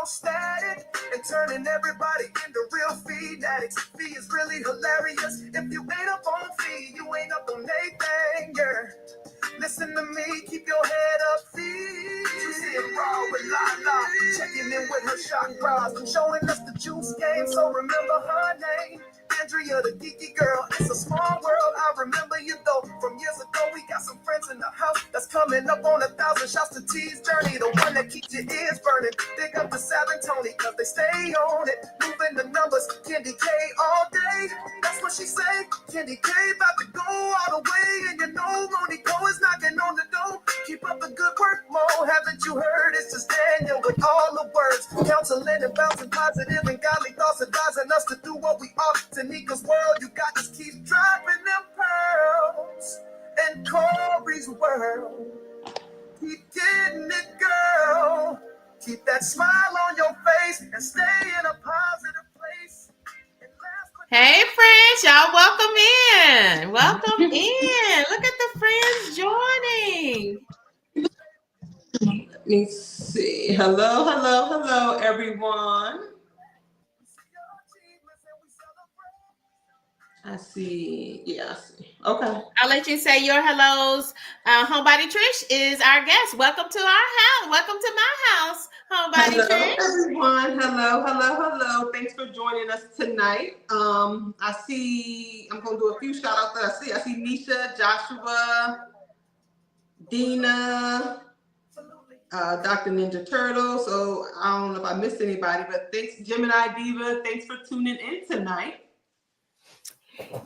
all static and turning everybody into real feed addicts. Fee is really hilarious. If you ain't up on fee, you ain't up on anything, yeah. Listen to me, keep your head up, Fee. You see it raw with Lala, checking in with her shot bras, showing us the juice game, so remember her name. Andrea, the geeky girl, it's a small world. I remember you though. From years ago, we got some friends in the house that's coming up on 1,000 shots to T's journey. The one that keeps your ears burning. Big up to Sal and Tony, cause they stay on it. Moving the numbers, Candy K all day. That's what she say. Candy K about to go all the way. And you know Monico is knocking on the door. Keep up the good work, Mo. Haven't you heard? It's just Daniel with all the words. Counseling and bouncing positive and godly thoughts, advising us to do what we ought to. Nika's world, you got to keep dropping them pearls. And Corey's world, keep getting it, girl. Keep that smile on your face and stay in a positive place. Hey friends, y'all welcome in. Welcome in. Look at the friends joining. Let me see. Hello, everyone. I see. Yeah, I see. Okay. I'll let you say your hellos. Homebody Trish is our guest. Welcome to our house. Welcome to my house, Homebody Trish. Everyone. Hello. Thanks for joining us tonight. I see. I'm gonna do a few shout outs that I see. Nisha, Joshua, Dina, Dr. Ninja Turtle. So I don't know if I missed anybody, but thanks, Gemini Diva. Thanks for tuning in tonight.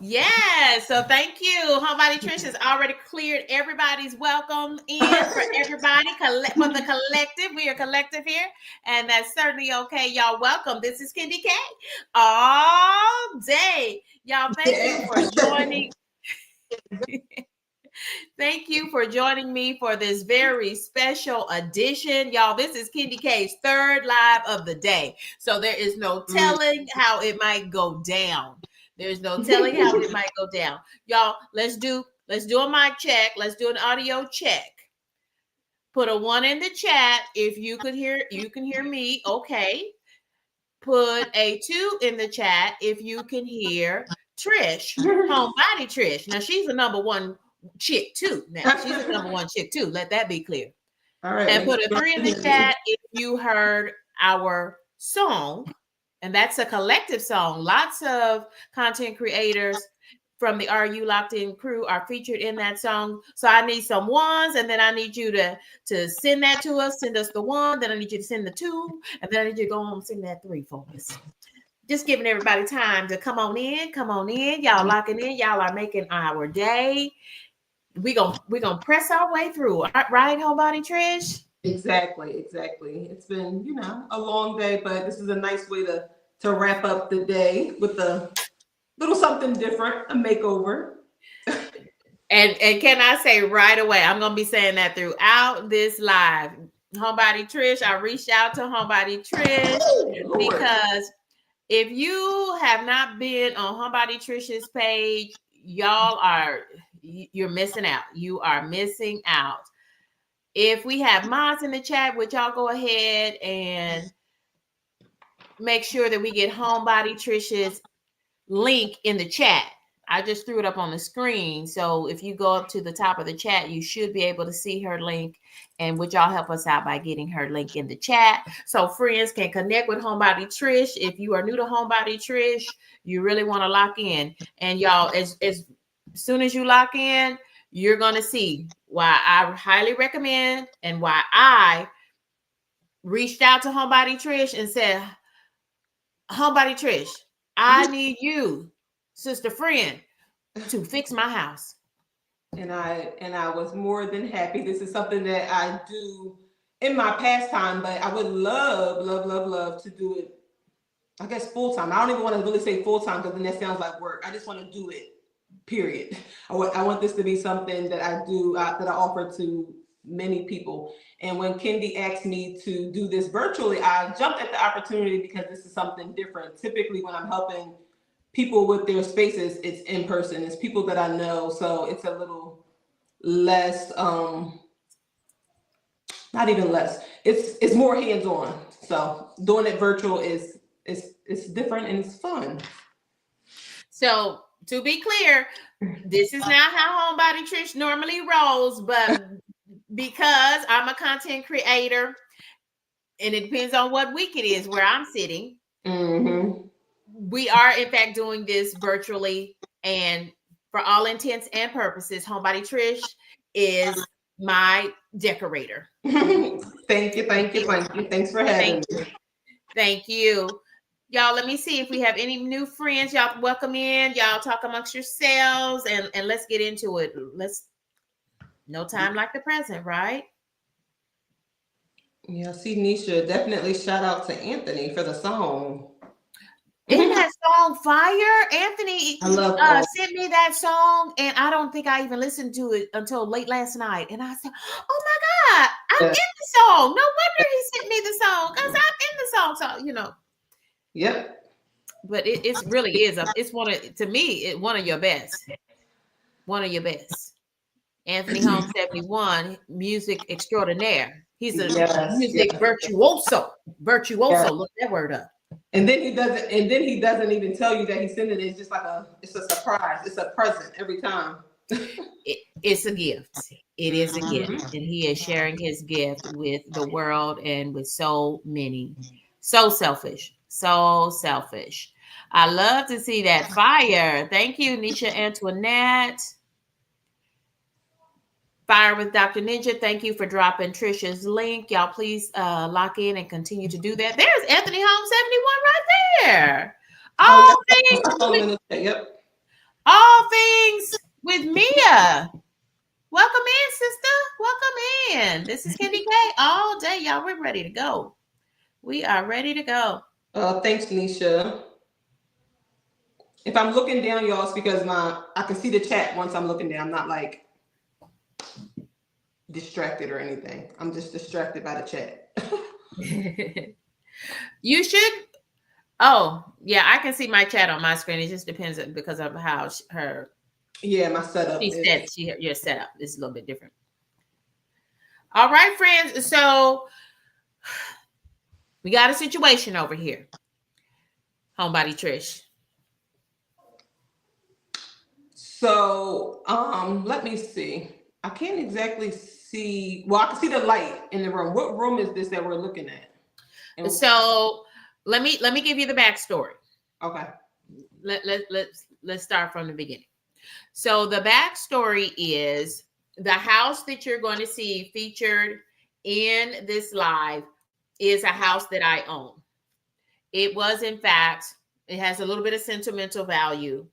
Yeah, so thank you. Homebody Trish has already cleared everybody's welcome in for everybody, for the collective. We are collective here, and that's certainly okay. Y'all welcome. This is Candy K all day. Y'all, thank you for joining. Thank you for joining me for this very special edition. Y'all, this is Candy K's third live of the day. So there is no telling how it might go down. There's no telling how it might go down. Y'all, let's do a mic check. Let's do an audio check. Put a 1 in the chat if you can hear me. Okay. Put a 2 in the chat if you can hear Trish, Homebody Trish. Now she's the number one chick too. Now she's the number one chick too. Let that be clear. All right. And put a 3 in the chat if you heard our song. And that's a collective song. Lots of content creators from the Are You Locked In crew are featured in that song. So I need some ones, and then I need you to send that to us. Send us the 1. Then I need you to send the 2, and then I need you to go home and send that 3 for us. Just giving everybody time to come on in. Y'all locking in. Y'all are making our day. We're gonna press our way through. Right, Homebody Trish? Exactly. It's been, a long day, but this is a nice way to wrap up the day with a little something different, a makeover. And can I say right away, I'm going to be saying that throughout this live. Homebody Trish, I reached out to Homebody Trish because if you have not been on Homebody Trish's page, you're missing out. You are missing out. If we have mods in the chat, would y'all go ahead and make sure that we get Homebody Trish's link in the chat? I just threw it up on the screen. So if you go up to the top of the chat, you should be able to see her link. And would y'all help us out by getting her link in the chat so friends can connect with Homebody Trish? If you are new to Homebody Trish, you really want to lock in. And y'all, as soon as you lock in, you're going to see why I highly recommend and why I reached out to Homebody Trish and said, Homebody Trish, I need you, sister friend, to fix my house. And I was more than happy. This is something that I do in my pastime, but I would love to do it, I guess, full time. I don't even want to really say full time because then that sounds like work. I just want to do it, period. I want this to be something that I do, that I offer to many people. And when Kendi asked me to do this virtually, I jumped at the opportunity because this is something different. Typically when I'm helping people with their spaces, it's in person. It's people that I know. So it's a little less, not even less. It's more hands-on. So doing it virtual is different and it's fun. So to be clear, this is not how Homebody Trish normally rolls, but because I'm a content creator, and it depends on what week it is where I'm sitting. Mm-hmm. We are in fact doing this virtually, and for all intents and purposes, Homebody Trish is my decorator. Thank you. Thanks for having me. Thank you. Y'all, let me see if we have any new friends. Y'all welcome in. Y'all talk amongst yourselves and let's get into it. No time like the present, right? Yeah, see, Nisha, definitely shout out to Anthony for the song. Isn't that song fire? Anthony I love sent me that song, and I don't think I even listened to it until late last night. And I said, "Oh my God, I'm in the song! No wonder he sent me the song, because I'm in the song." So Yep. But it really is it's one of your best. One of your best. Anthony Holmes 71, music extraordinaire. He's a music virtuoso. Virtuoso. Look that word up. And then he doesn't even tell you that he's sending it. It's just like it's a surprise. It's a present every time. It's a gift. It is a gift. And he is sharing his gift with the world and with so many. So selfish. So selfish. I love to see that fire. Thank you, Nisha Antoinette. Fire with Dr. Ninja. Thank you for dropping Trisha's link. Y'all please lock in and continue to do that. There's Anthony Holmes 71 right there. All things with Mia. Welcome in, sister. Welcome in. This is Candy K all day. Y'all, we're ready to go. We are ready to go. Thanks, Nisha. If I'm looking down, y'all, it's because I can see the chat once I'm looking down. I'm not like distracted or anything. I'm just distracted by the chat. You should. Oh, yeah, I can see my chat on my screen. It just depends because of how my setup. Your setup is a little bit different. All right, friends. So we got a situation over here. Homebody Trish. So let me see. I can't exactly see. Well, I can see the light in the room. What room is this that we're looking at? So let me give you the backstory. Okay. Let's start from the beginning. So the backstory is the house that you're going to see featured in this live is a house that I own. It was, in fact, it has a little bit of sentimental value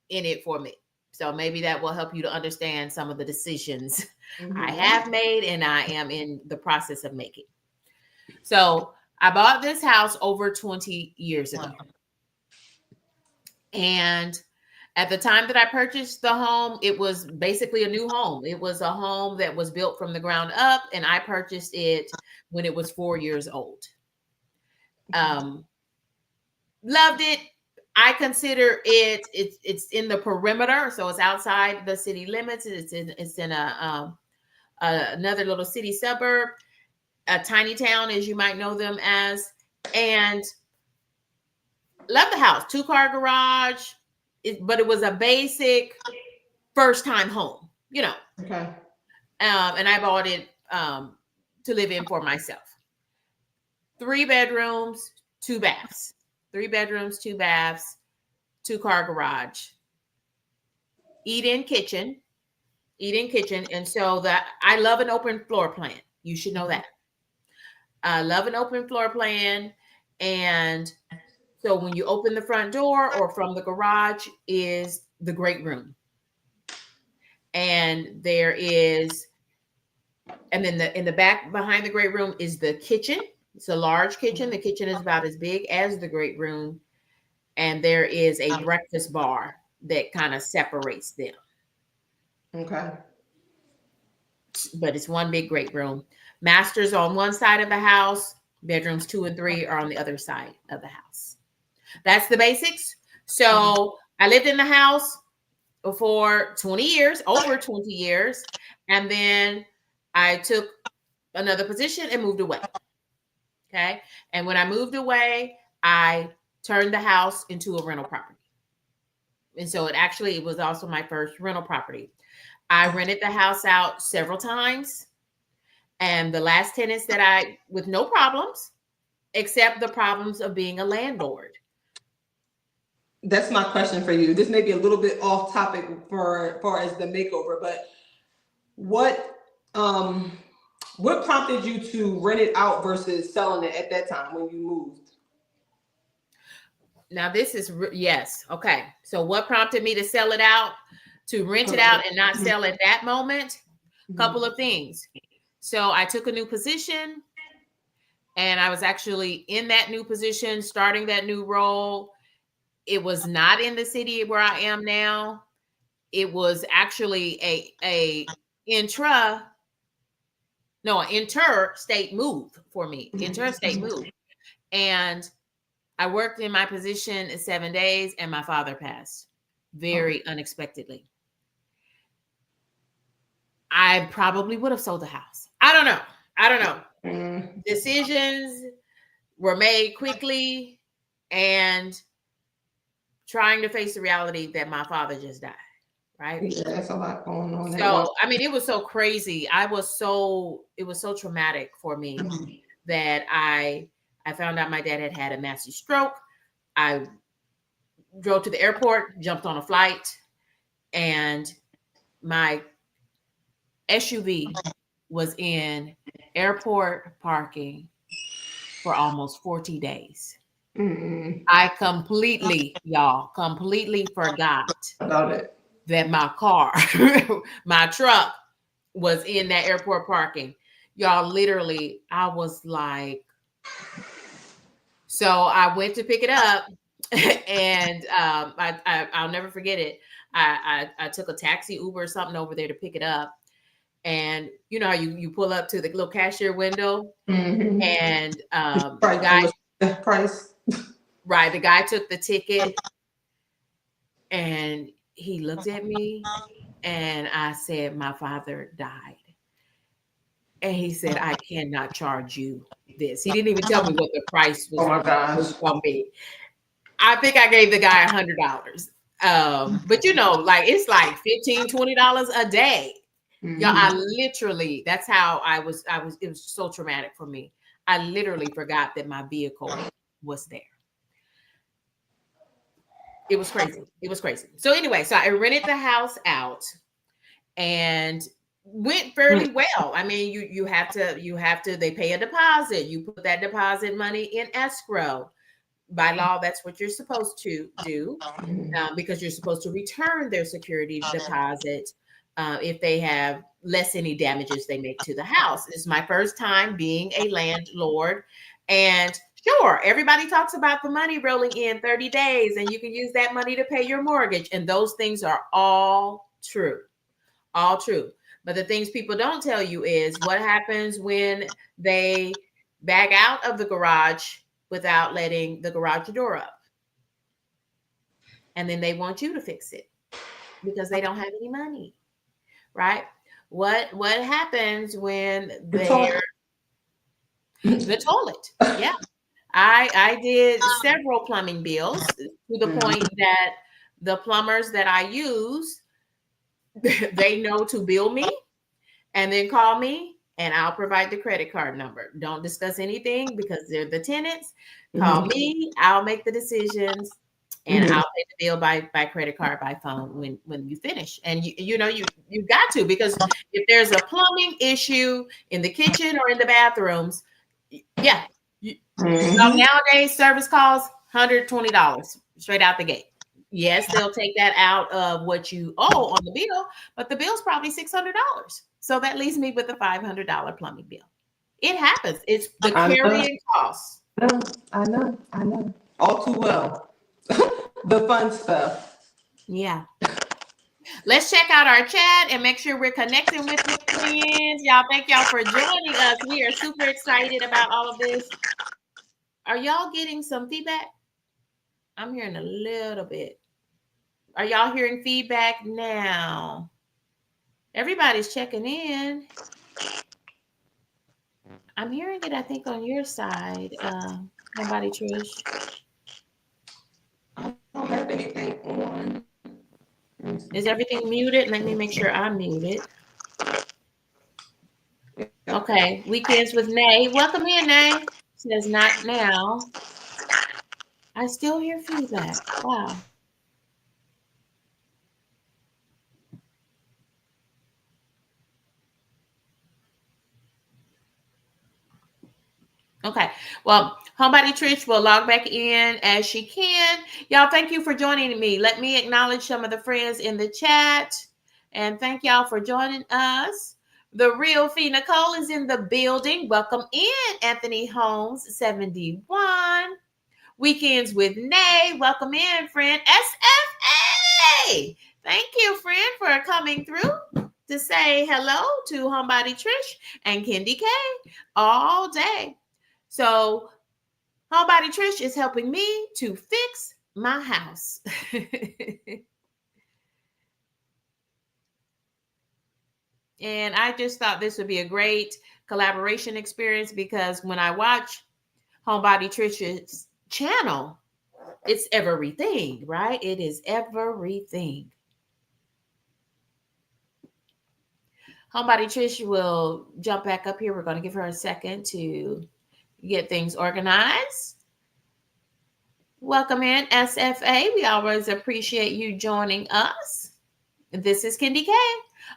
in it for me. So maybe that will help you to understand some of the decisions I have made and I am in the process of making. So I bought this house over 20 years ago. And at the time that I purchased the home, it was basically a new home. It was a home that was built from the ground up, and I purchased it when it was 4 years old. Loved it. I consider it's in the perimeter, so it's outside the city limits. It's in another little city suburb, a tiny town, as you might know them as, and love the house. 2-car garage, but it was a basic first-time home, Okay. And I bought it to live in for myself. 3 bedrooms, 2 baths. 3 bedrooms, 2 baths, 2-car garage, eat-in kitchen. And so I love an open floor plan. You should know that. I love an open floor plan. And so when you open the front door or from the garage is the great room. And then in the back behind the great room is the kitchen. It's a large kitchen. The kitchen is about as big as the great room. And there is a breakfast bar that kind of separates them. Okay. But it's one big great room. Masters on one side of the house. Bedrooms 2 and 3 are on the other side of the house. That's the basics. So I lived in the house for 20 years, over 20 years. And then I took another position and moved away. Okay. And when I moved away, I turned the house into a rental property. And so it was also my first rental property. I rented the house out several times. And the last tenants with no problems, except the problems of being a landlord. That's my question for you. This may be a little bit off topic for as far as the makeover, but what prompted you to rent it out versus selling it at that time when you moved? Now this is yes. Okay. So what prompted me to sell it out, to rent it out and not sell at that moment? Couple of things. So I took a new position and I was actually in that new position, starting that new role. It was not in the city where I am now. It was actually an interstate move for me, interstate move. And I worked in my position 7 days and my father passed very unexpectedly. I probably would have sold the house. I don't know. Decisions were made quickly and trying to face the reality that my father just died. Right. Yeah, that's a lot going on. So, I mean, it was so crazy. It was so traumatic for me that I found out my dad had a massive stroke. I drove to the airport, jumped on a flight, and my SUV was in airport parking for almost 40 days. I completely forgot about it. That my car, my truck was in that airport parking. Y'all, literally, I was like, so I went to pick it up and I'll never forget it. I took a taxi, Uber or something over there to pick it up. And you know how you pull up to the little cashier window and the guy took the ticket and he looked at me and I said, my father died. And he said, I cannot charge you this. He didn't even tell me what the price was. Oh my gosh. Going to be. I think I gave the guy $100. But you know, like it's like $15, $20 a day. Y'all, I literally, that's how I was, it was so traumatic for me. I literally forgot that my vehicle was there. It was crazy. So anyway, so I rented the house out and went fairly well. I mean, you have to, they pay a deposit. You put that deposit money in escrow. By law, that's what you're supposed to do because you're supposed to return their security deposit if they have less any damages they make to the house. It's my first time being a landlord. And sure, everybody talks about the money rolling in 30 days and you can use that money to pay your mortgage. And those things are all true. All true. But the things people don't tell you is what happens when they back out of the garage without letting the garage door up. And then they want you to fix it because they don't have any money. Right? What happens when the toilet? Yeah. I did several plumbing bills to the point that the plumbers that I use, they know to bill me and then call me and I'll provide the credit card number. Don't discuss anything because they're the tenants. Call me, I'll make the decisions and I'll pay the bill by credit card, by phone when you finish. And you know, you got to, because if there's a plumbing issue in the kitchen or in the bathrooms, yeah. Nowadays, service calls $120 straight out the gate. Yes, they'll take that out of what you owe on the bill, but the bill's probably $600. So that leaves me with a $500 plumbing bill. It happens. It's the carrying costs. I know. All too well. The fun stuff. Yeah. Let's check out our chat and make sure we're connecting with the friends. Y'all, thank y'all for joining us. We are super excited about all of this. Are y'all getting some feedback? I'm hearing a little bit. Are y'all hearing feedback now? Everybody's checking in. I'm hearing it, I think, on your side, Homebody Trish. I don't have anything on. Is everything muted? Let me make sure I'm muted. Okay, Weekends with Nay. Welcome in, Nay. Says not now. I still hear feedback. Wow. Okay. Well, Homebody Trish will log back in as she can. Y'all, thank you for joining me. Let me acknowledge some of the friends in the chat. And thank y'all for joining us. The real Fee Nicole is in the building. Welcome in, Anthony Holmes, 71. Weekends with Nay. Welcome in, friend. SFA. Thank you, friend, for coming through to say hello to Homebody Trish and Kendi K all day. So Homebody Trish is helping me to fix my house. And I just thought this would be a great collaboration experience because when I watch Homebody Trish's channel, it's everything, right? It is everything. Homebody Trish will jump back up here. We're going to give her a second to get things organized. Welcome in, SFA. We always appreciate you joining us. This is Kendi K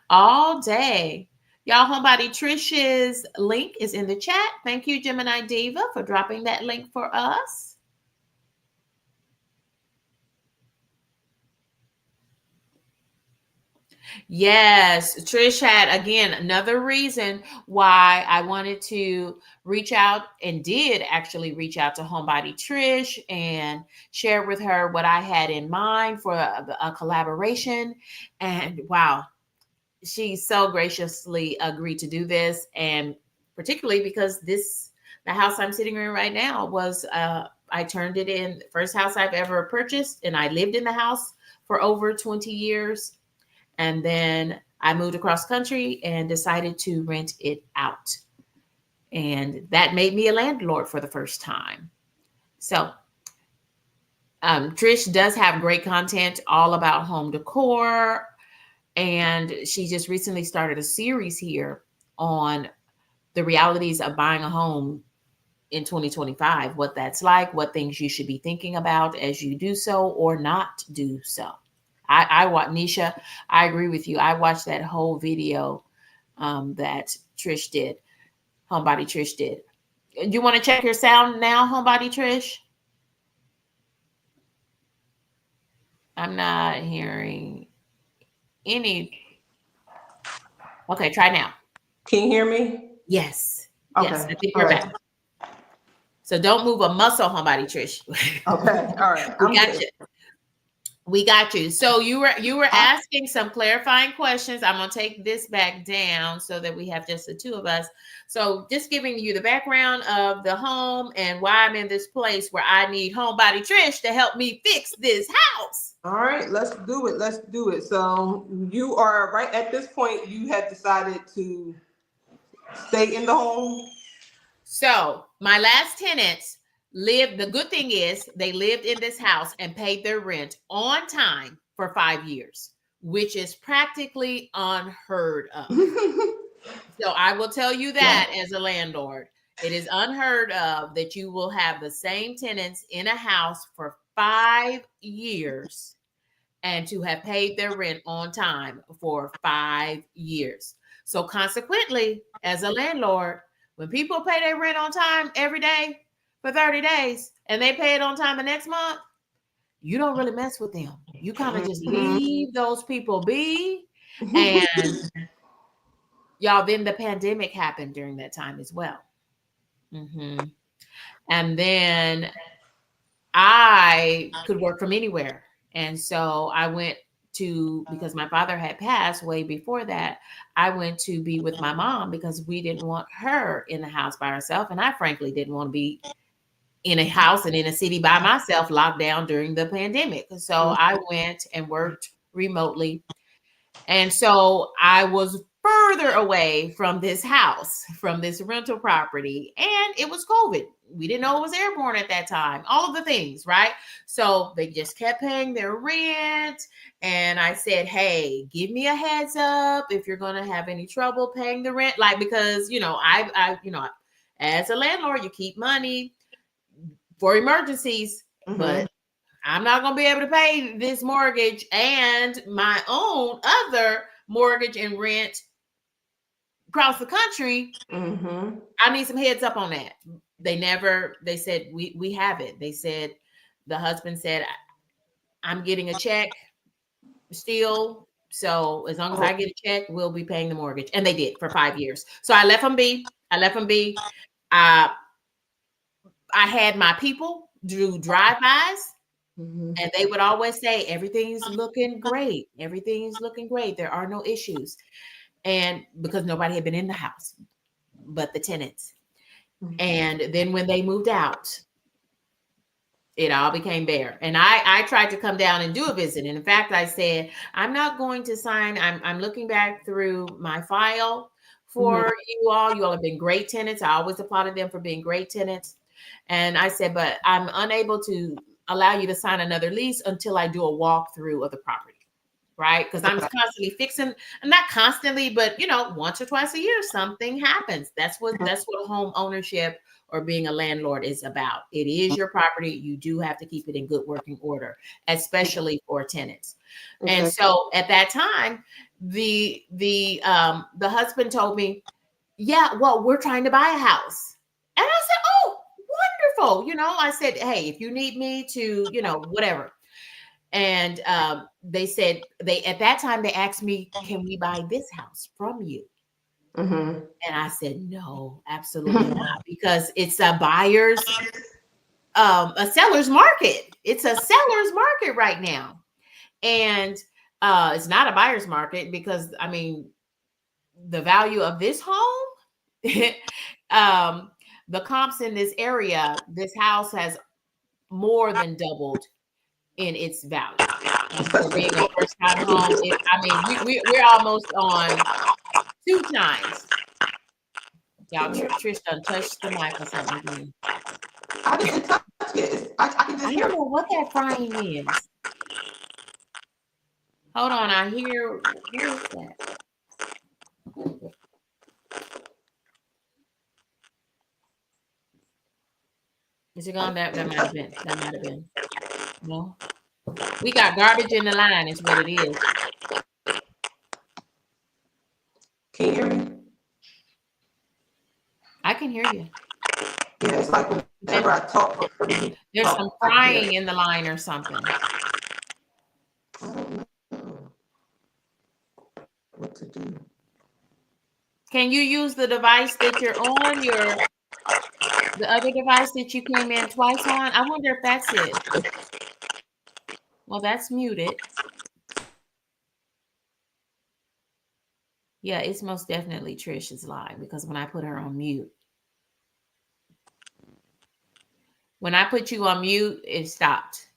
all day. Y'all, Homebody Trish's link is in the chat. Thank you, Gemini Diva, for dropping that link for us. Yes, Trish had, again, another reason why I wanted to reach out and did actually reach out to Homebody Trish and share with her what I had in mind for a collaboration. And wow, she so graciously agreed to do this. And particularly because the house I'm sitting in right now was, I turned it in, the first house I've ever purchased, and I lived in the house for over 20 years. And then I moved across country and decided to rent it out. And that made me a landlord for the first time. So Trish does have great content all about home decor. And she just recently started a series here on the realities of buying a home in 2025, what that's like, what things you should be thinking about as you do so or not do so. I watch Nisha. I agree with you. I watched that whole video that Trish did. Homebody Trish did. You want to check your sound now, Homebody Trish? I'm not hearing any. Okay, try now. Can you hear me? Yes. Okay. Yes, I think you're back. So don't move a muscle, Homebody Trish. Okay. All right. We got you. We got you. So you were asking some clarifying questions. I'm going to take this back down so that we have just the two of us. So just giving you the background of the home and why I'm in this place where I need Homebody Trish to help me fix this house. All right, let's do it. Let's do it. So you are right at this point, you have decided to stay in the home. So my last tenants lived. The good thing is they lived in this house and paid their rent on time for 5 years, which is practically unheard of. So I will tell you that as a landlord, it is unheard of that you will have the same tenants in a house for 5 years and to have paid their rent on time for 5 years. So consequently, as a landlord, when people pay their rent on time every day for 30 days and they pay it on time the next month, you don't really mess with them. You kind of just leave those people be. And y'all, then the pandemic happened during that time as well. And then I could work from anywhere. And so I went to, because my father had passed way before that, I went to be with my mom because we didn't want her in the house by herself. And I frankly didn't want to be in a house and in a city by myself, locked down during the pandemic. So I went and worked remotely. And so I was further away from this house, from this rental property. And it was COVID. We didn't know it was airborne at that time. All of the things, right? So they just kept paying their rent. And I said, hey, give me a heads up if you're going to have any trouble paying the rent. Like, because, I as a landlord, you keep money for emergencies, but I'm not going to be able to pay this mortgage and my own other mortgage and rent across the country. I need some heads up on that. They said, we have it. They said, the husband said, I'm getting a check still. So as long as I get a check, we'll be paying the mortgage. And they did for 5 years. So I left them be. I had my people do drive-bys. And they would always say, everything's looking great. Everything's looking great. There are no issues. And because nobody had been in the house but the tenants. And then when they moved out, it all became bare. And I tried to come down and do a visit. And in fact, I said, I'm not going to sign. I'm looking back through my file for you all. You all have been great tenants. I always applauded them for being great tenants. And I said, but I'm unable to allow you to sign another lease until I do a walkthrough of the property. Right? Because I'm constantly fixing, not constantly, but once or twice a year, something happens. That's what home ownership or being a landlord is about. It is your property. You do have to keep it in good working order, especially for tenants. And so at that time, the husband told me, yeah, well, we're trying to buy a house. And I said, oh, wonderful. I said, hey, if you need me to, whatever. And they said, at that time, they asked me, can we buy this house from you? And I said, no, absolutely not, because it's a seller's market. It's a seller's market right now. And it's not a buyer's market because, the value of this home, the comps in this area, this house has more than doubled in its value. For being a first time home, we're almost on 2 times. Y'all, Trish done touched the mic or something again. I didn't touch it. I can just hear. I don't know what that frying is. Hold on, I hear. What is that? Is it gone? That might have been. That might have been. No. We got garbage in the line, is what it is. Can you hear me? I can hear you. Yeah, it's like whenever I talk. There's some frying in the line or something. I don't know what to do. Can you use the device that you're on, the other device that you came in twice on? I wonder if that's it. Well, that's muted. Yeah, it's most definitely Trish's line because when I put her on mute, when I put you on mute, it stopped.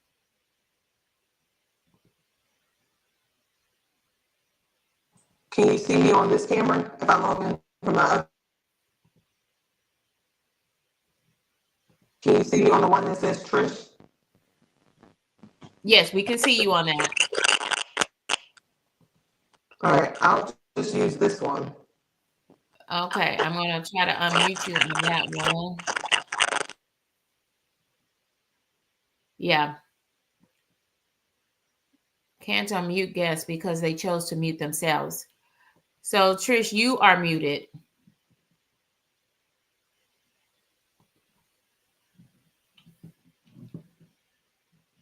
Can you see me on this camera if I log in from my other? Can you see me on the one that says Trish? Yes, we can see you on that. All right, I'll just use this one. Okay, I'm going to try to unmute you on that one. Yeah. Can't unmute guests because they chose to mute themselves. So, Trish, you are muted.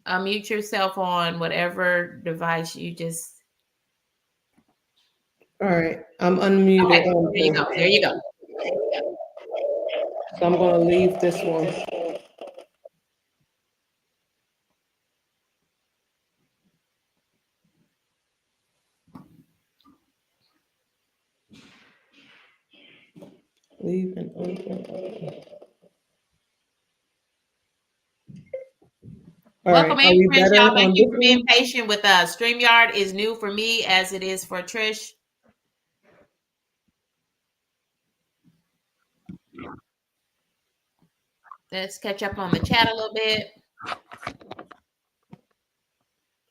Unmute yourself on whatever device you just. All right, I'm unmuted. Okay, there you go. There you go. So I'm going to leave this one. Leave and open. Welcome in, Trish. Y'all, thank you for being patient with us. StreamYard is new for me as it is for Trish. Let's catch up on the chat a little bit.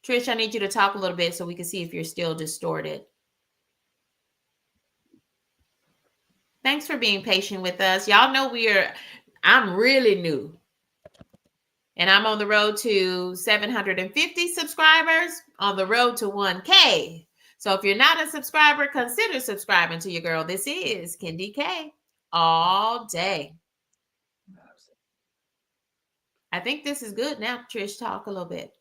Trish, I need you to talk a little bit so we can see if you're still distorted. Thanks for being patient with us. Y'all know I'm really new. And I'm on the road to 750 subscribers, on the road to 1K. So if you're not a subscriber, consider subscribing to your girl. This is Kendi K all day. I think this is good now. Trish, talk a little bit.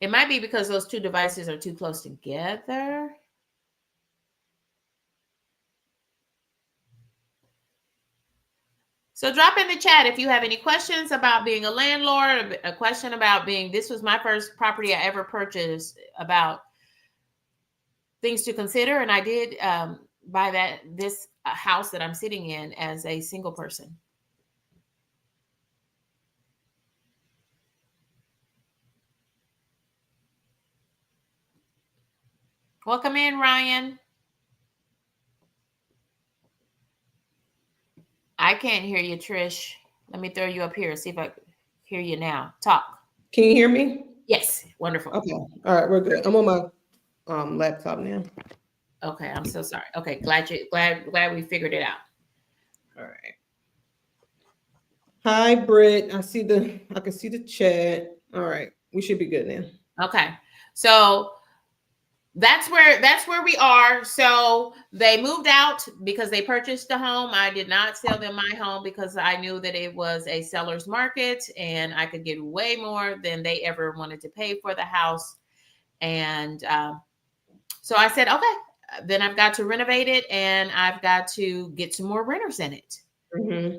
It might be because those two devices are too close together. So drop in the chat if you have any questions about being a landlord, a question about this was my first property I ever purchased, about things to consider. And I did buy this house that I'm sitting in as a single person. Welcome in, Ryan. I can't hear you, Trish. Let me throw you up here. See if I can hear you now. Talk. Can you hear me? Yes. Wonderful. Okay. All right, we're good. I'm on my laptop now. Okay, I'm so sorry. Okay, glad we figured it out. All right. Hi, Britt. I can see the chat. All right, we should be good now. Okay, so that's where we are. So they moved out because they purchased a home. I did not sell them my home because I knew that it was a seller's market and I could get way more than they ever wanted to pay for the house. And so I said, okay, then I've got to renovate it and I've got to get some more renters in it. Mm-hmm.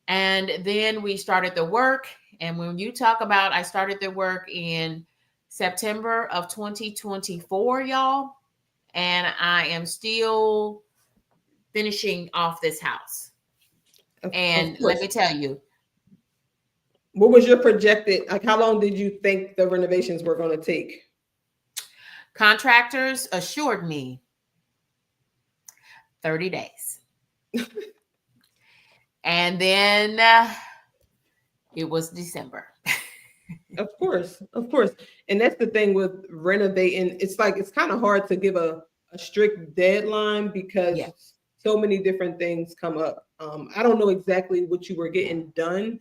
And then we started the work. And when you talk about, I started the work in September of 2024, y'all. And I am still finishing off this house. And let me tell you. What was your projected, like how long did you think the renovations were going to take? Contractors assured me 30 days. And then it was December. Of course. And that's the thing with renovating. It's like, it's kind of hard to give a strict deadline because so many different things come up. I don't know exactly what you were getting done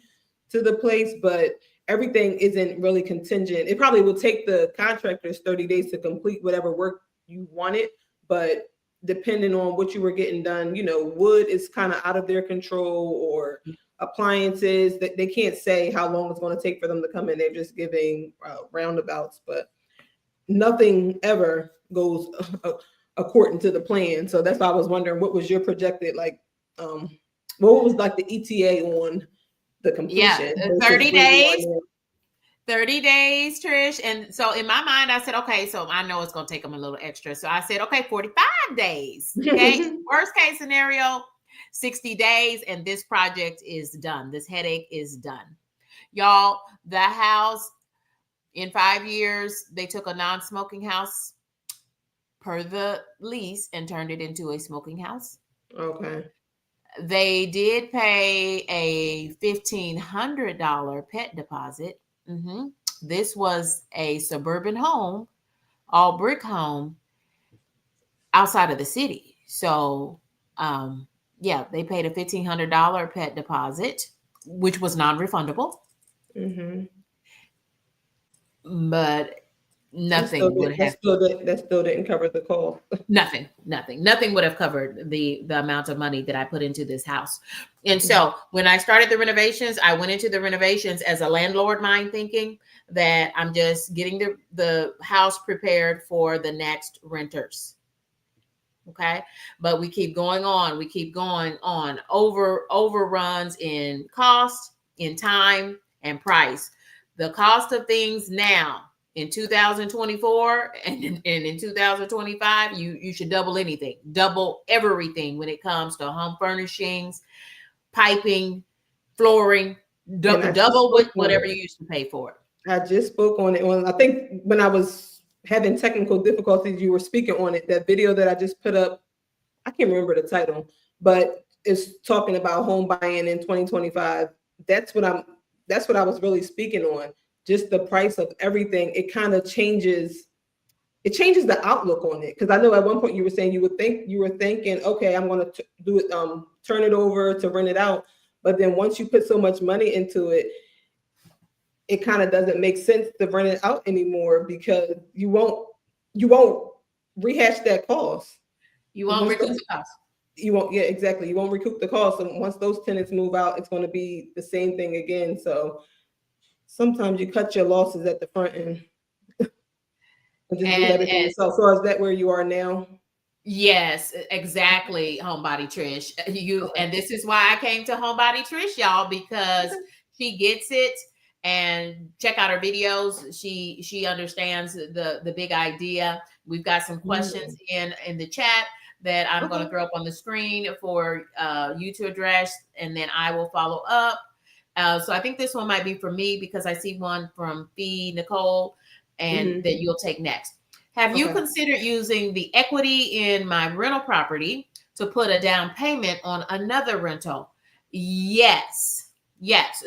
to the place, but everything isn't really contingent. It probably will take the contractors 30 days to complete whatever work you wanted, but depending on what you were getting done, wood is kind of out of their control, or appliances, that they can't say how long it's going to take for them to come in. They're just giving roundabouts, but nothing ever goes according to the plan. So that's why I was wondering, what was your projected, like, what was like the ETA on the completion? 30 days. 30 days, Trish. And so in my mind, I said, okay, so I know it's going to take them a little extra. So I said, okay, 45 days. Okay. Worst case scenario, 60 days. And this project is done. This headache is done. Y'all, the house, in 5 years, they took a non-smoking house per the lease and turned it into a smoking house. Okay. They did pay a $1,500 pet deposit. Mm-hmm. This was a suburban home, all brick home outside of the city. So, they paid a $1,500 pet deposit, which was non-refundable. Mm-hmm. But nothing that still didn't cover the cost. Nothing would have covered the amount of money that I put into this house. And so when I started the renovations, I went into the renovations as a landlord mind, thinking that I'm just getting the house prepared for the next renters. Okay. But we keep going on overruns in cost, in time, and price. The cost of things now in 2024 and in 2025, you should double everything when it comes to home furnishings, piping, flooring, double whatever you used to pay for it. I just spoke on it. I think when I was having technical difficulties, you were speaking on it. That video that I just put up I can't remember the title, but it's talking about home buying in 2025. That's what I was really speaking on. Just the price of everything. It kind of changes. It changes the outlook on it. Because I know at one point you were saying you were thinking, okay, I'm going to do it, turn it over to rent it out. But then once you put so much money into it, it kind of doesn't make sense to rent it out anymore because you won't rehash that cost. You won't recoup the cost. You won't, yeah, exactly. You won't recoup the cost. And once those tenants move out, it's going to be the same thing again. So sometimes you cut your losses at the front end and just do everything yourself. So is that where you are now? Yes, exactly, Homebody Trish. And this is why I came to Homebody Trish, y'all, because she gets it. And check out her videos. She understands the big idea. We've got some questions in the chat that I'm going to throw up on the screen for you to address, and then I will follow up. So I think this one might be for me because I see one from Fee Nicole, and that you'll take next. Have you considered using the equity in my rental property to put a down payment on another rental? Yes.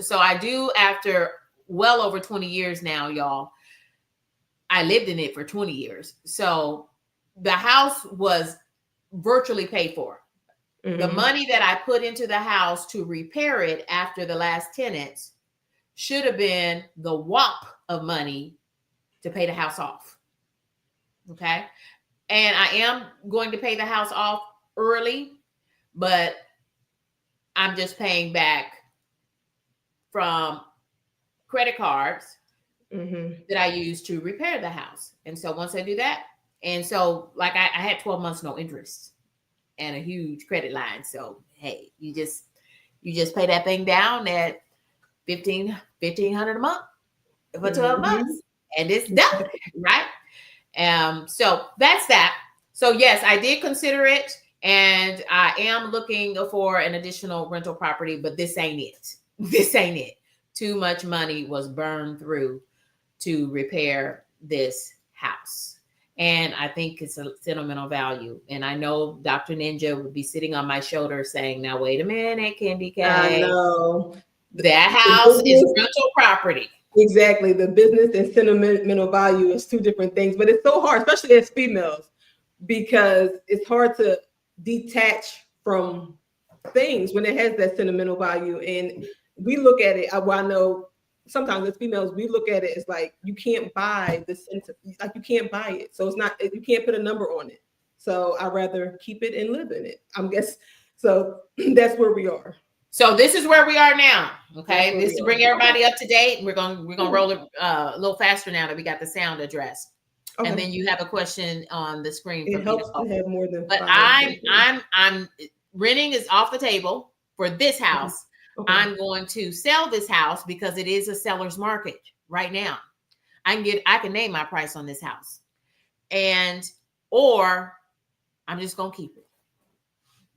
So I do after well over 20 years now, y'all. I lived in it for 20 years. So the house was virtually paid for. The money that I put into the house to repair it after the last tenants should have been the whop of money to pay the house off. Okay. And I am going to pay the house off early, but I'm just paying back from credit cards that I use to repair the house. And so once I do that, and so like I had 12 months, no interest and a huge credit line. So, hey, you just pay that thing down at $1,500 a month for 12 months and it's done, right? So that's that. So yes, I did consider it and I am looking for an additional rental property, but this ain't it. Too much money was burned through to repair this house. And I think it's a sentimental value. And I know Dr. Ninja would be sitting on my shoulder saying, now, wait a minute, Candy K. I know. That house is rental property. Exactly. The business and sentimental value is two different things. But it's so hard, especially as females, because it's hard to detach from things when it has that sentimental value. And we look at it, well, I know sometimes as females, we look at it as like, you can't buy the sentiment, like you can't buy it. So it's not, you can't put a number on it. So I'd rather keep it and live in it, I'm guess. So that's where we are. So this is where we are now. Okay. This to bring everybody up to date. We're gonna roll it a little faster now that we got the sound addressed. Okay. And then you have a question on the screen. It helps to have more than but I'm renting is off the table for this house. Okay. I'm going to sell this house because it is a seller's market right now. I can name my price on this house, or I'm just gonna keep it.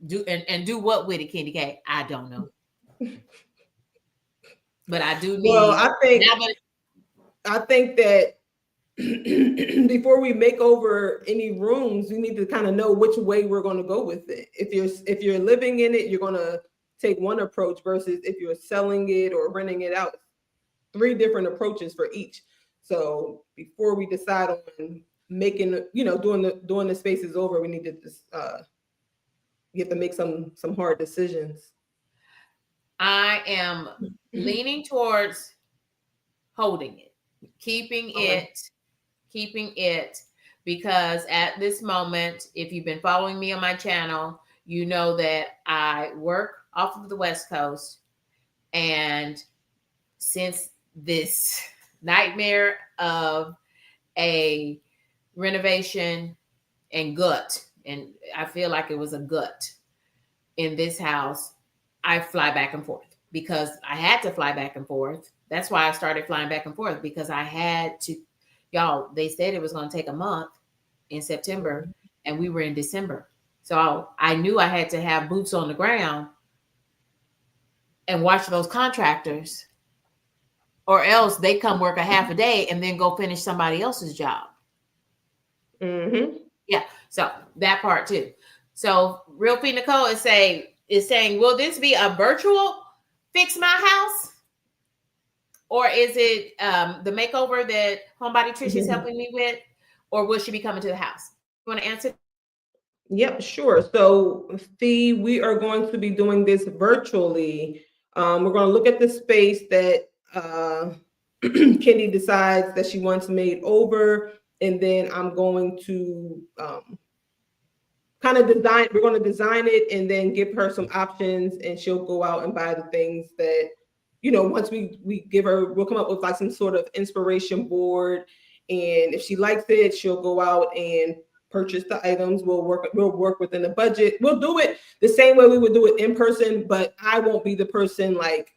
Do what with it, Candy K? I don't know. But I do need. Well, I think that before we make over any rooms, we need to kind of know which way we're going to go with it. If you're living in it, you're going to take one approach versus if you're selling it or renting it out. 3 different approaches for each. So before we decide on making, doing the spaces over, we need to just you have to make some hard decisions. I am leaning towards holding it, keeping it, because at this moment, if you've been following me on my channel, you know that I work off of the West Coast. And since this nightmare of a renovation and gut, and I feel like it was a gut in this house, I fly back and forth because I had to fly back and forth. That's why I started flying back and forth, because I had to, y'all, they said it was going to take a month in September and we were in December. So I knew I had to have boots on the ground and watch those contractors, or else they come work a half a day and then go finish somebody else's job. Yeah. So that part too. So Real Fee Nicole is saying, will this be a virtual Fix My House? Or is it the makeover that Homebody Trish is helping me with? Or will she be coming to the house? You want to answer? Yep, sure. So, Fee, we are going to be doing this virtually. We're going to look at the space that Kendi decides that she wants made over, and then I'm going to kind of design. We're going to design it, and then give her some options, and she'll go out and buy the things that, once we give her, we'll come up with like some sort of inspiration board, and if she likes it, she'll go out and purchase the items. We'll work within the budget. We'll do it the same way we would do it in person, but I won't be the person like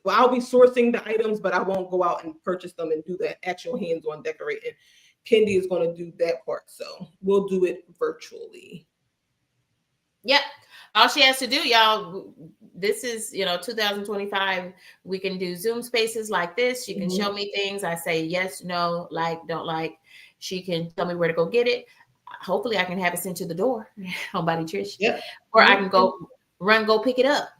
I'll be sourcing the items, but I won't go out and purchase them and do the actual hands-on decorating. Kendi is going to do that part, so we'll do it virtually. Yep. All she has to do, y'all, this is, 2025. We can do Zoom spaces like this. She can show me things. I say yes, no, like, don't like. She can tell me where to go get it. Hopefully I can have it sent to the door, Homebody Trish. Yep. Or I can go pick it up.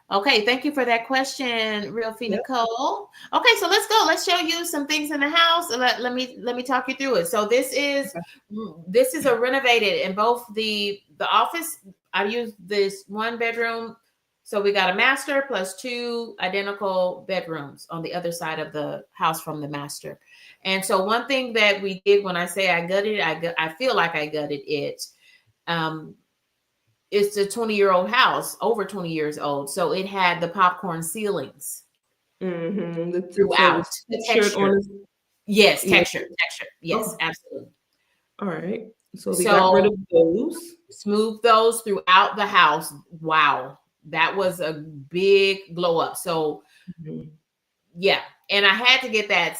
Okay, thank you for that question, Real Fee Nicole. Okay, so let's go. Let's show you some things in the house. Let me talk you through it. So this is a renovated in both the office. I used this 1 bedroom. So we got a master plus 2 identical bedrooms on the other side of the house from the master. And so one thing that we did when I say I gutted it, I feel like I gutted it. It's a 20-year-old house, over 20 years old. So it had the popcorn ceilings throughout. The texture. Yes, texture. Yes, absolutely. All right. So we got rid of those. Smooth those throughout the house. Wow. That was a big glow up. So yeah. And I had to get that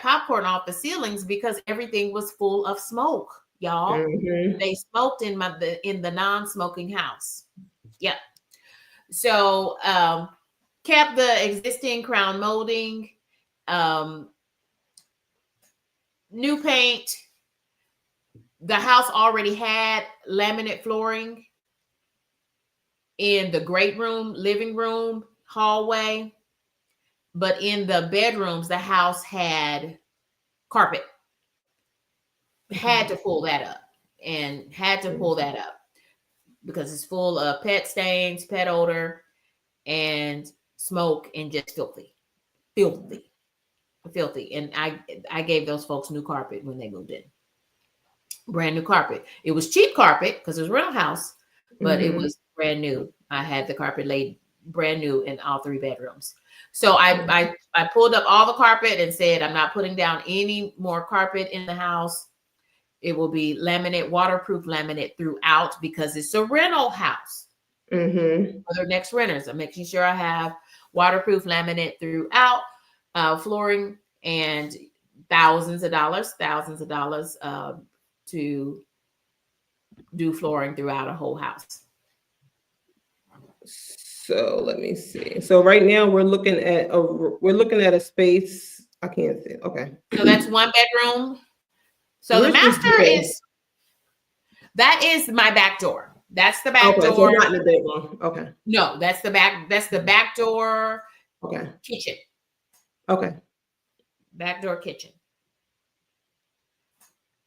popcorn off the ceilings because everything was full of smoke. Y'all, they smoked in the non-smoking house. Yep. So kept the existing crown molding, new paint. The house already had laminate flooring in the great room, living room, hallway, but in the bedrooms, the house had carpet. Had to pull that up because it's full of pet stains, pet odor, and smoke, and just filthy. And I gave those folks new carpet when they moved in. Brand new carpet. It was cheap carpet because it was a rental house, but it was brand new. I had the carpet laid brand new in all 3 bedrooms. So I pulled up all the carpet and said, I'm not putting down any more carpet in the house. It will be laminate, waterproof laminate throughout because it's a rental house. For their next renters, I'm making sure I have waterproof laminate throughout, flooring, and thousands of dollars to do flooring throughout a whole house. So let me see. So right now we're looking at a space. I can't see. Okay. So that's 1 bedroom. So the master is my back door. That's the back door. So not in the bedroom. Okay. No, that's the back door. Okay. Kitchen. Okay. Back door kitchen.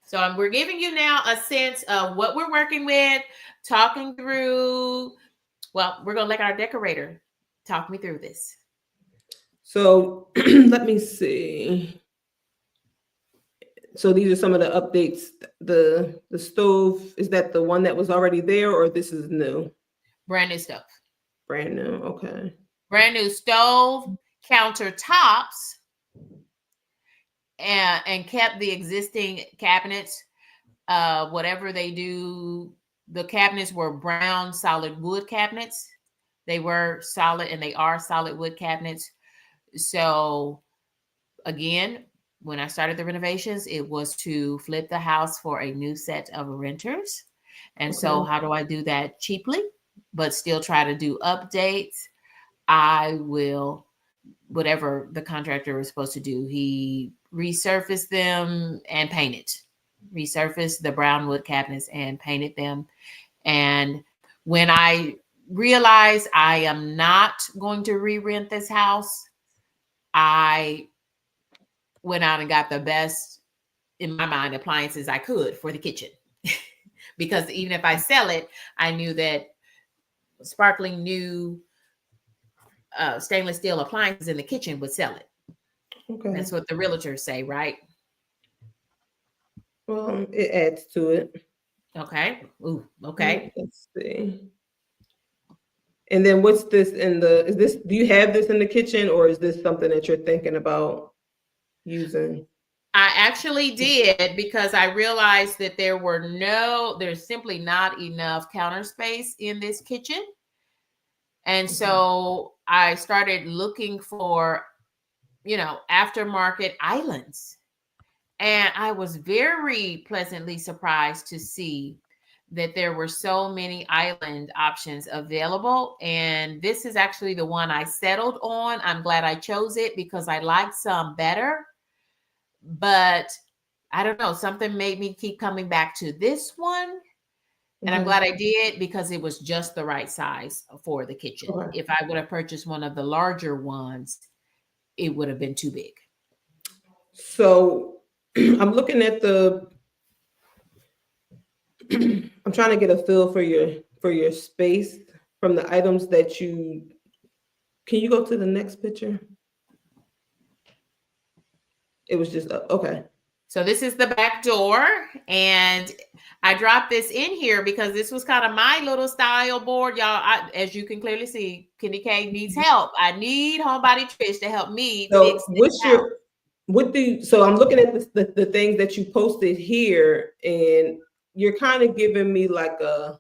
So we're giving you now a sense of what we're working with, talking through. Well, we're going to let our decorator talk me through this. So let me see. So these are some of the updates. The stove, is that the one that was already there, or this is new? Brand new stove. Brand new. Okay. Brand new stove, countertops, and kept the existing cabinets. Whatever they do, the cabinets were brown solid wood cabinets. They were solid, and they are solid wood cabinets. So again, when I started the renovations, it was to flip the house for a new set of renters. And so how do I do that cheaply, but still try to do updates? I will, whatever the contractor was supposed to do, he resurfaced them and painted. resurfaced the brown wood cabinets and painted them. And when I realized I am not going to re-rent this house, I went out and got the best, in my mind, appliances I could for the kitchen. Because even if I sell it, I knew that sparkling new stainless steel appliances in the kitchen would sell it. Okay. That's what the realtors say, right? Well, it adds to it. Okay. Ooh, okay. Let's see. And then what's this do you have this in the kitchen, or is this something that you're thinking about using? I actually did, because I realized that there's simply not enough counter space in this kitchen. And so I started looking for, aftermarket islands. And I was very pleasantly surprised to see that there were so many island options available. And this is actually the one I settled on. I'm glad I chose it because I liked some better. But I don't know, something made me keep coming back to this one. And I'm glad I did, because it was just the right size for the kitchen. Okay. If I would have purchased one of the larger ones, it would have been too big. So I'm looking at I'm trying to get a feel for your space from the items that can you go to the next picture? It was just okay. So this is the back door, and I dropped this in here because this was kind of my little style board, y'all. As you can clearly see, Kenny K needs help. I need Homebody Trish to help me fix this. So I'm looking at the things that you posted here, and you're kind of giving me like a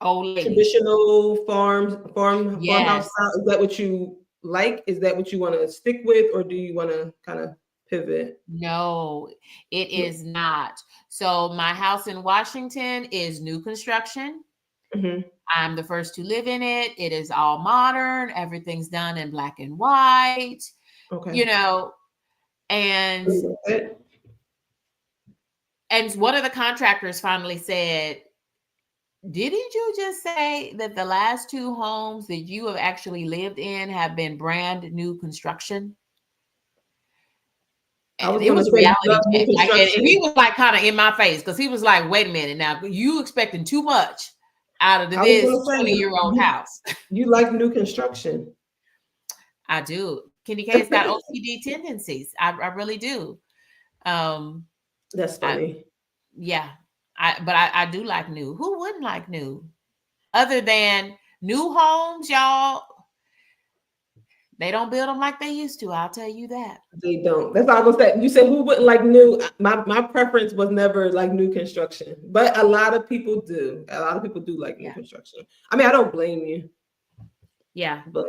old lady traditional farmhouse Yes. style. Is that what you like? Is that what you want to stick with, or do you want to kind of pivot? No, it is not. So my house in Washington is new construction. I'm the first to live in it. It is all modern. Everything's done in black and white. Okay. And one of the contractors finally said, "Didn't you just say that the last 2 homes that you have actually lived in have been brand new construction?" It was a reality check. Like, and he was like kind of in my face, because he was like, "Wait a minute, now you expecting too much out of this 20-year-old house." You like new construction? I do. Kenny K's got OCD tendencies. I really do. That's funny. But I do like new. Who wouldn't like new? Other than new homes, y'all, they don't build them like they used to. I'll tell you that. They don't. That's all I was saying. You said who wouldn't like new? My preference was never like new construction, but a lot of people do. A lot of people do like new construction. I mean, I don't blame you. Yeah, but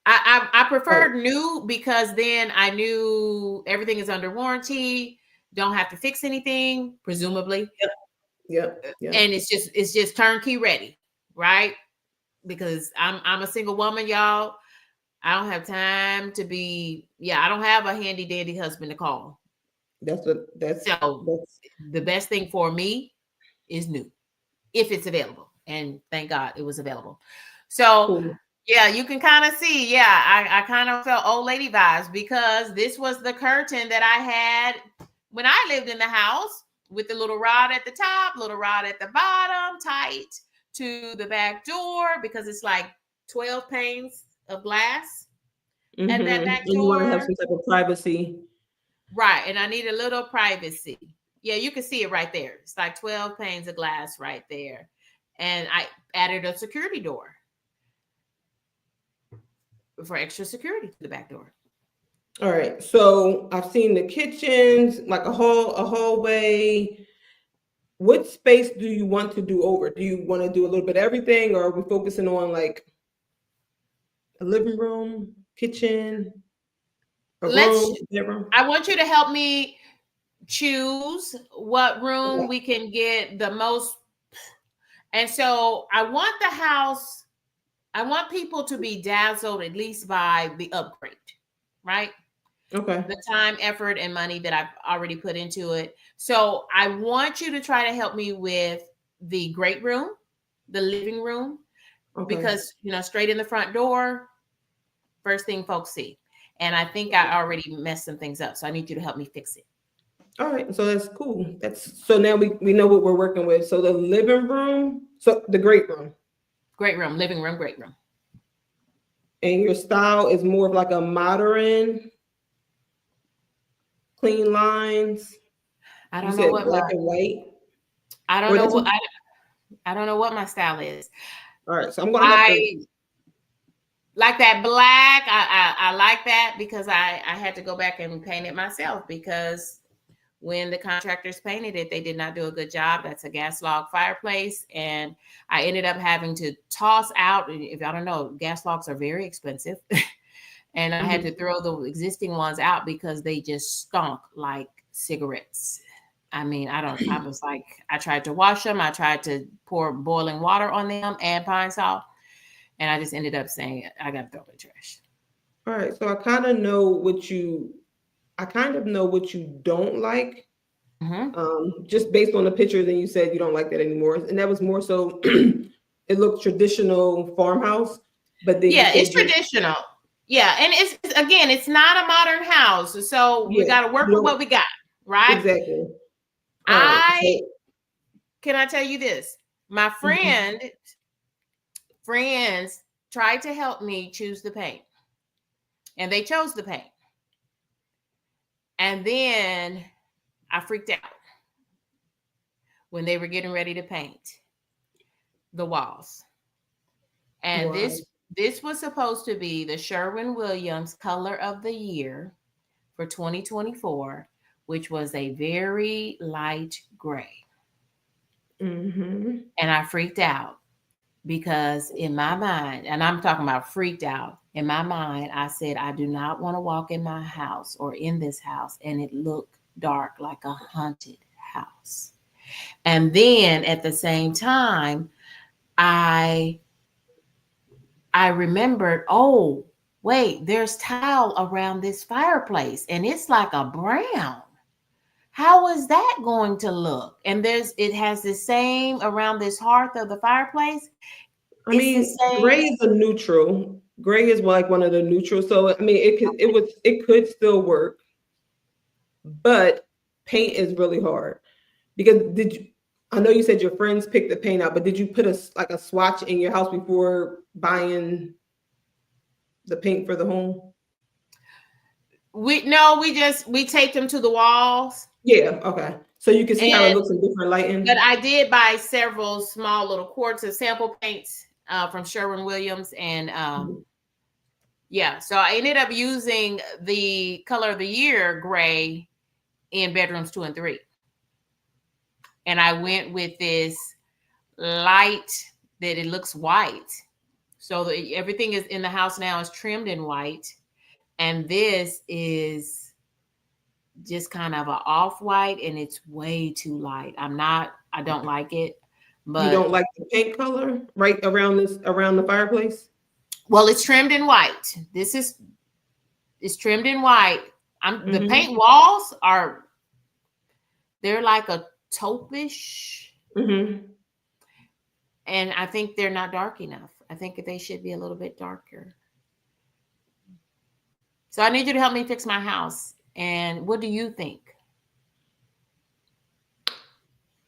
I preferred new, because then I knew everything is under warranty. Don't have to fix anything, presumably. Yep. And it's just turnkey ready, right? Because I'm a single woman, y'all. I don't have time to be. I don't have a handy dandy husband to call. That's the best thing for me is new, if it's available. And thank God it was available. So cool. Yeah, you can kind of see. I kind of felt old lady vibes, because this was the curtain that I had when I lived in the house, with the little rod at the top, little rod at the bottom, tight to the back door, because it's like 12 panes of glass at that back door. You want to have some type of privacy. Right. And I need a little privacy. Yeah, you can see it right there. It's like 12 panes of glass right there. And I added a security door for extra security to the back door. All right. So I've seen the kitchens, like a hallway. What space do you want to do over? Do you want to do a little bit of everything, or are we focusing on like a living room, kitchen, room? I want you to help me choose what room we can get the most. And so I want the house, I want people to be dazzled at least by the upgrade, right? Okay. The time, effort, and money that I've already put into it. So I want you to try to help me with the great room, the living room, Okay. because, straight in the front door, first thing folks see. And I think I already messed some things up. So I need you to help me fix it. All right. So that's cool. So now we know what we're working with. So the living room, so the great room. Great room, living room, great room. And your style is more of like a modern, clean lines. I You don't know said what black and white. I don't know what I don't know what my style is. All right. So I'm gonna have to like that black. I like that because I had to go back and paint it myself, because when the contractors painted it, they did not do a good job. That's a gas log fireplace. And I ended up having to toss out, if I don't know, gas logs are very expensive. And I had to throw the existing ones out because they just stunk like cigarettes. I mean, I was like, I tried to wash them. I tried to pour boiling water on them, add pine salt. And I just ended up saying, I got to throw it in the trash. All right. So I kind of know what you don't like. Just based on the pictures, and you said you don't like that anymore. And that was more so it looked traditional farmhouse. But then yeah, it's traditional. Yeah. And it's not a modern house. So we got to work with what we got. Right. Exactly. Can I tell you this? My friends tried to help me choose the paint, and they chose the paint. And then I freaked out when they were getting ready to paint the walls. And this was supposed to be the Sherwin-Williams color of the year for 2024, which was a very light gray. And I freaked out because in my mind, and I'm talking about freaked out, in my mind, I said, I do not want to walk in my house or in this house and it looked dark like a haunted house. And then at the same time, I remembered, oh, wait, there's tile around this fireplace and it's like a brown. How is that going to look? And it has the same around this hearth of the fireplace. I mean, gray is a neutral. Gray is like one of the neutrals. So I mean, it could still work, but paint is really hard. Because I know you said your friends picked the paint out, but did you put a swatch in your house before buying the paint for the home? We taped them to the walls. Yeah, okay. So you can see how it looks in different lighting. But I did buy several small little quarts of sample paints from Sherwin-Williams. And so I ended up using the color of the year gray in bedrooms 2 and 3. And I went with this light that it looks white. So everything is in the house now is trimmed in white. And this is just kind of an off-white, and it's way too light. I don't like it. But you don't like the paint color right around the fireplace? Well, it's trimmed in white. It's trimmed in white. The paint walls they're like a taupish. And I think they're not dark enough. I think they should be a little bit darker. So I need you to help me fix my house. And what do you think?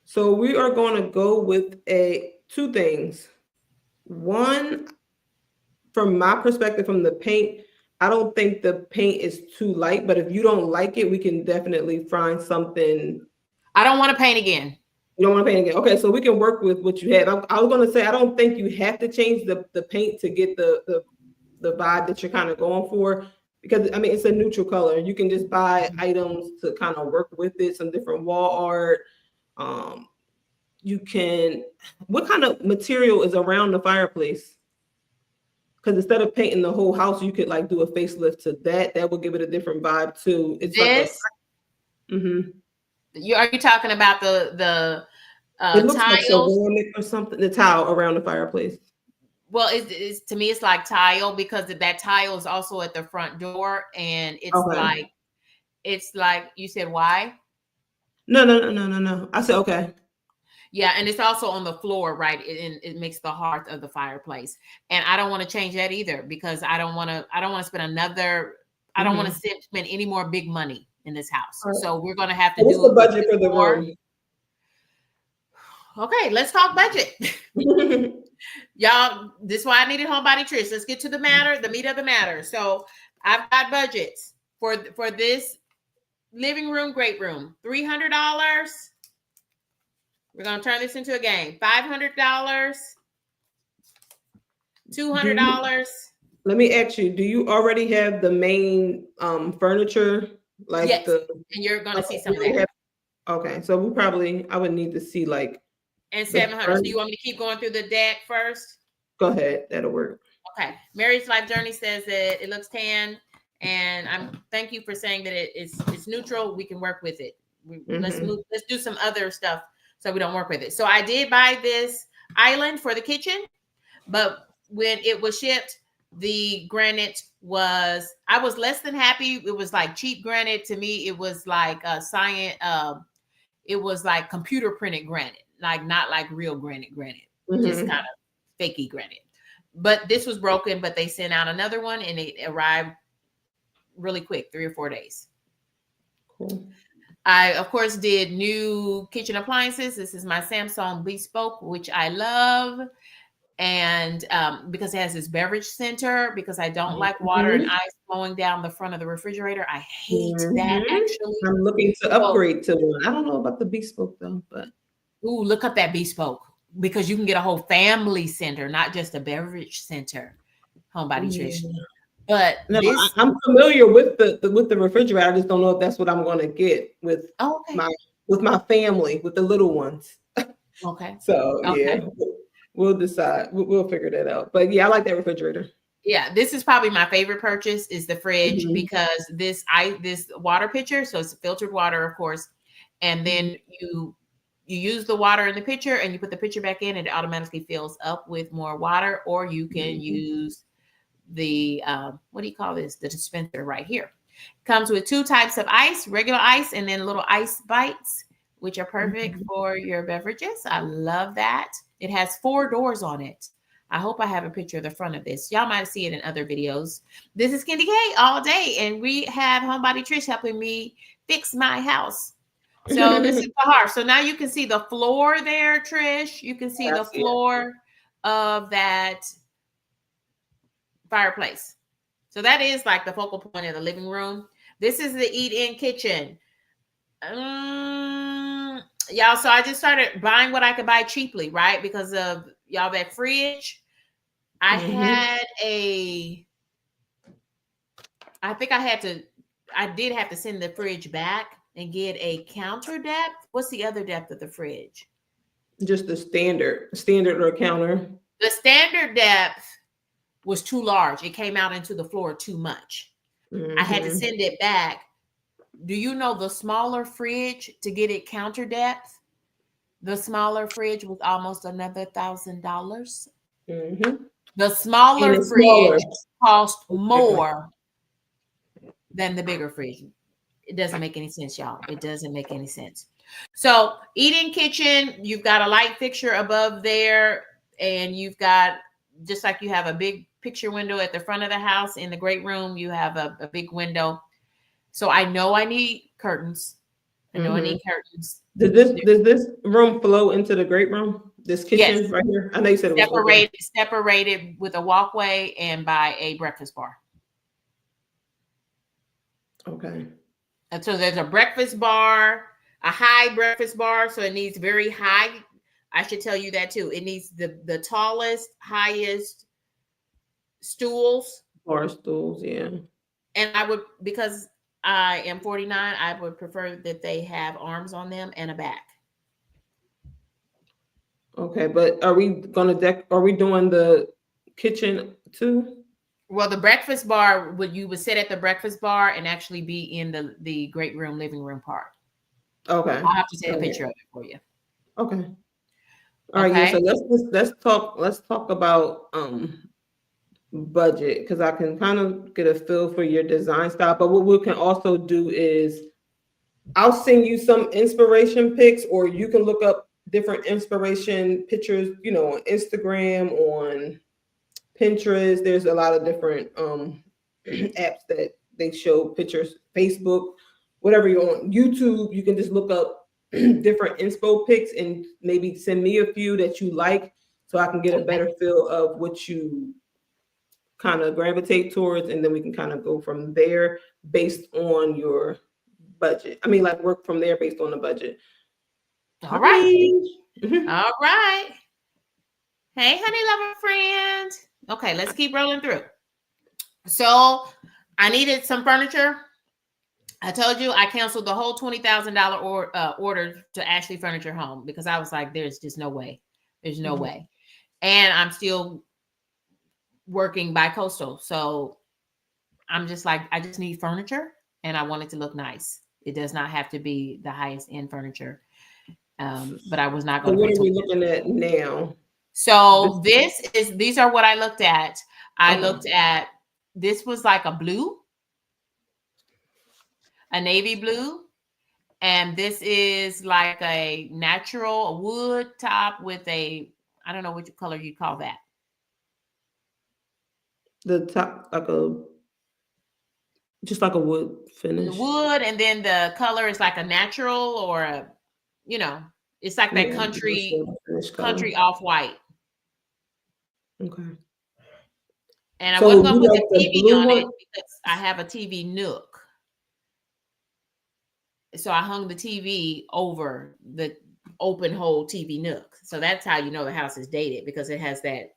So we are going to go with two things. One, from my perspective, from the paint, I don't think the paint is too light, but if you don't like it, we can definitely find something. I don't want to paint again. You don't want to paint again? Okay, so we can work with what you have. I was going to say, I don't think you have to change the paint to get the vibe that you're kind of going for. Because, I mean, it's a neutral color. You can just buy items to kind of work with it, some different wall art. What kind of material is around the fireplace? Because instead of painting the whole house, you could like do a facelift to that. That would give it a different vibe too. It's Are you talking about the it looks tiles? Like ceramic or something, the tile around the fireplace. Well, to me, it's like tile because that tile is also at the front door, and it's like It's like you said, why? No. I said okay. Yeah, and it's also on the floor, right? It makes the hearth of the fireplace, and I don't want to change that either because I don't want to. I don't want to spend another. I don't want to spend any more big money in this house. Right. So we're gonna have to What's do the budget for the more. room? Okay, let's talk budget. Y'all, this is why I needed Homebody Trish. Let's get to the matter, the meat of the matter. So I've got budgets for this living room, great room. $300. We're gonna turn this into a game. $500. $200. Let me ask you, do you already have the main furniture? Like yes, the and you're gonna see some of that. Okay, so I would need to see like and 700. So you want me to keep going through the deck first? Go ahead, that'll work. Okay. Mary's Life Journey says that it looks tan, and thank you for saying that it's neutral. We can work with it. Let's do some other stuff so we don't work with it. So I did buy this island for the kitchen, but when it was shipped, the granite I was less than happy. It was like cheap granite to me. It was like it was like computer printed granite, like not like real granite, just kind of fakey granite. But this was broken, but they sent out another one and it arrived really quick, 3 or 4 days. Cool. I, of course, did new kitchen appliances. This is my Samsung Bespoke, which I love. And because it has this beverage center, because I don't like water and ice flowing down the front of the refrigerator. I hate that, actually. I'm looking to upgrade to one. I don't know about the Bespoke, though, but. Ooh, look up that Bespoke, because you can get a whole family center, not just a beverage center. Homebody Trish. But no, I'm familiar with the refrigerator. I just don't know if that's what I'm going to get with my family, with the little ones. Okay. So yeah, we'll decide. We'll figure that out. But yeah, I like that refrigerator. Yeah, this is probably my favorite purchase is the fridge, because this water pitcher, so it's filtered water, of course, and then you use the water in the pitcher and you put the pitcher back in, and it automatically fills up with more water, or you can use the what do you call this? The dispenser right here. Comes with 2 types of ice, regular ice, and then little ice bites, which are perfect for your beverages. I love that. It has 4 doors on it. I hope I have a picture of the front of this. Y'all might see it in other videos. This is Candy K all day, and we have Homebody Trish helping me fix my house. So this is the hearth. So now you can see the floor there, Trish. You can see the floor of that fireplace. So that is like the focal point of the living room. This is the eat-in kitchen. Y'all, so I just started buying what I could buy cheaply, right? Because of y'all that fridge. I did have to send the fridge back and get a counter depth. What's the other depth of the fridge? Just the standard or counter. The standard depth was too large. It came out into the floor too much. I had to send it back. Do you know the smaller fridge, to get it counter depth? The smaller fridge was almost another $1,000. The smaller fridge cost more than the bigger fridge. It doesn't make any sense, y'all. It doesn't make any sense. So, eat-in kitchen, you've got a light fixture above there, and you've got, just like you have a big picture window at the front of the house, in the great room, you have a big window. So I know I need curtains. I know I need curtains. Does this room flow into the great room? This kitchen right here? I know you said it was separated with a walkway and by a breakfast bar. Okay. And so there's a breakfast bar, a high breakfast bar. So it needs very high. I should tell you that too. It needs the tallest, highest stools. Bar stools, yeah. And I would, because I am 49, I would prefer that they have arms on them and a back. Okay, but are we doing the kitchen too? Well, the breakfast bar, you would sit at the breakfast bar and actually be in the great room, living room part. Okay. I'll have to take a picture of it for you. Okay. All right, yeah, so let's talk about budget because I can kind of get a feel for your design style. But what we can also do is I'll send you some inspiration pics, or you can look up different inspiration pictures, you know, on Instagram, on Pinterest. There's a lot of different apps that they show pictures, Facebook, whatever you're on. YouTube, you can just look up different inspo pics and maybe send me a few that you like so I can get a better feel of what you kind of gravitate towards, and then we can kind of go from there based on your budget. I mean, like work from there based on the budget. All right. Mhm. All right. Hey, honey lover friend. Okay, let's keep rolling through. So I needed some furniture. I told you I canceled the whole $20,000 order to Ashley Furniture Home because I was like, there's just no way. There's no way. And I'm still working by coastal. So I'm just like, I just need furniture and I want it to look nice. It does not have to be the highest end furniture. But I was not going So to. what are we looking at now? So these are what I looked at. I looked at, this was like a blue, a navy blue. And this is like a natural wood top with a, I don't know what color you call that. The top, just like a wood finish. Wood, and then the color is like a natural or a, you know, it's like that country off-white. Okay. And I wasn't gonna put the TV on it because I have a TV nook. So I hung the TV over the open hole TV nook. So that's how you know the house is dated, because it has that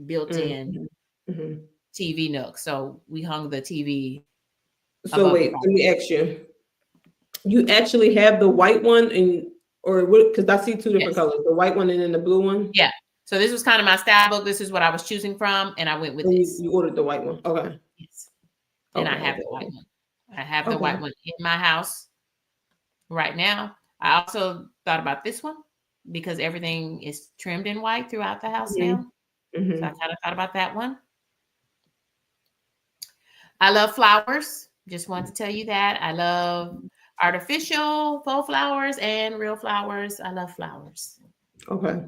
built-in TV nook. So we hung the TV. So wait, let me ask you. You actually have the white one or what? Because I see two different colors, the white one and then the blue one. Yeah. So this was kind of my style book. This is what I was choosing from, and I went with this. You ordered the white one. Okay. Yes. And I have the white one. I have the white one in my house right now. I also thought about this one because everything is trimmed in white throughout the house now. So I kind of thought about that one. I love flowers. Just wanted to tell you that. I love artificial faux flowers and real flowers. I love flowers. Okay.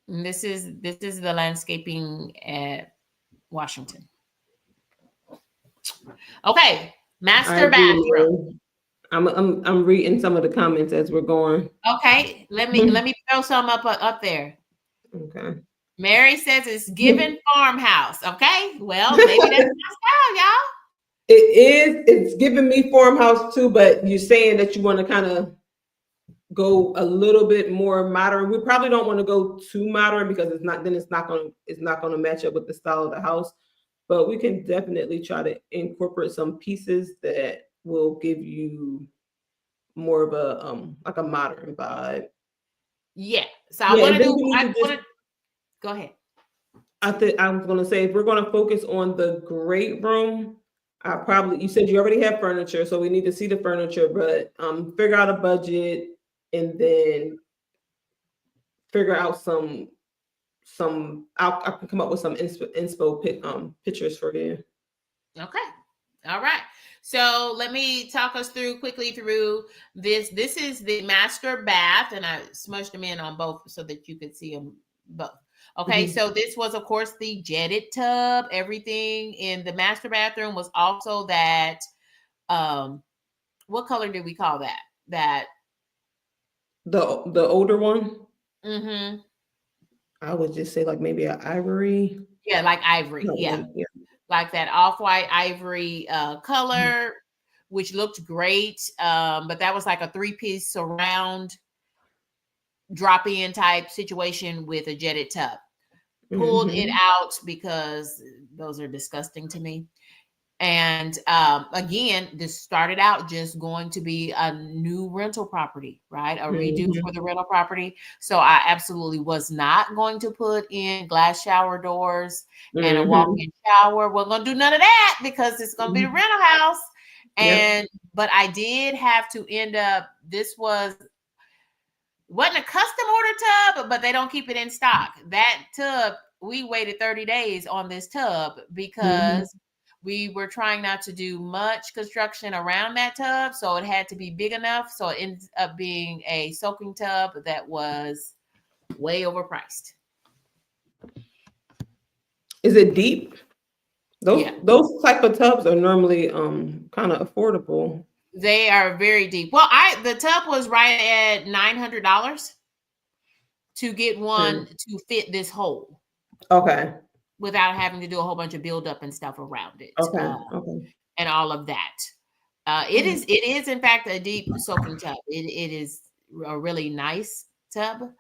And this is the landscaping at Washington. Okay, master bathroom. I'm reading some of the comments as we're going. Okay, let me throw some up there. Okay. Mary says it's given farmhouse. Okay, well, maybe that's my style, y'all. It's giving me farmhouse too, but you're saying that you want to kind of go a little bit more modern. We probably don't want to go too modern because it's not going to match up with the style of the house. But we can definitely try to incorporate some pieces that will give you more of a like a modern vibe. Yeah. So I want to do. Go ahead. I was going to say, if we're going to focus on the great room, you said you already have furniture, so we need to see the furniture, but figure out a budget and then figure out some I can come up with some inspo pictures for you. Okay. All right. So let me talk us quickly through this. This is the master bath, and I smushed them in on both so that you could see them both. Okay, so this was, of course, the jetted tub. Everything in the master bathroom was also that, what color did we call that? That the older one? Mm-hmm. I would just say like maybe an ivory. Yeah, like ivory. Yeah. Like that off-white ivory color, which looked great. But that was like a 3-piece surround drop-in type situation with a jetted tub. Pulled it out because those are disgusting to me. And again, this started out just going to be a new rental property, right? A redo for the rental property. So I absolutely was not going to put in glass shower doors and a walk-in shower. We're going to do none of that because it's going to be a rental house. And but I did have to end up, this wasn't a custom order tub, but they don't keep it in stock. That tub we waited 30 days on this tub because Mm-hmm. we were trying not to do much construction around that tub. So it had to be big enough. So it ends up being a soaking tub that was way overpriced. Is it deep? Yeah. Those type of tubs are normally kind of affordable. They are very deep. Well, the tub was right at $900 to get one to fit this hole Okay. without having to do a whole bunch of buildup and stuff around it, Okay. Okay. and all of that. It is in fact a deep soaking tub. It is a really nice tub,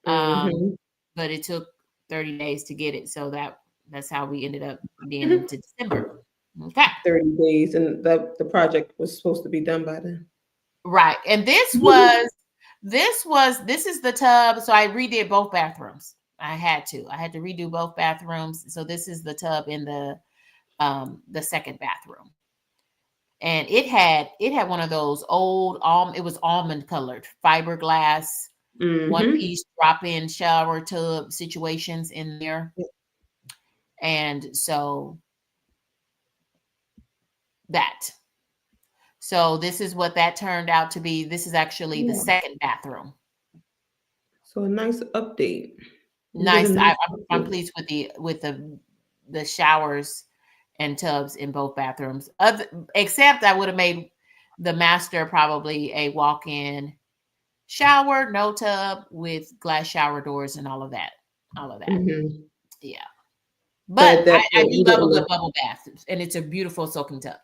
Mm-hmm. but it took 30 days to get it, so that's how we ended up being into December. Okay. 30 days, and the project was supposed to be done by then. Right. And this is the tub. So I redid both bathrooms. I had to redo both bathrooms. So this is the tub in the second bathroom. And it had one of those old it was almond colored fiberglass, one piece drop-in shower tub situations in there. And so this is what that turned out to be. This is actually the second bathroom. So a nice update. Nice. I'm pleased with the showers and tubs in both bathrooms. Except I would have made the master probably a walk-in shower, no tub, with glass shower doors and all of that. Mm-hmm. Yeah. But I do love a good like bubble bath, and it's a beautiful soaking tub.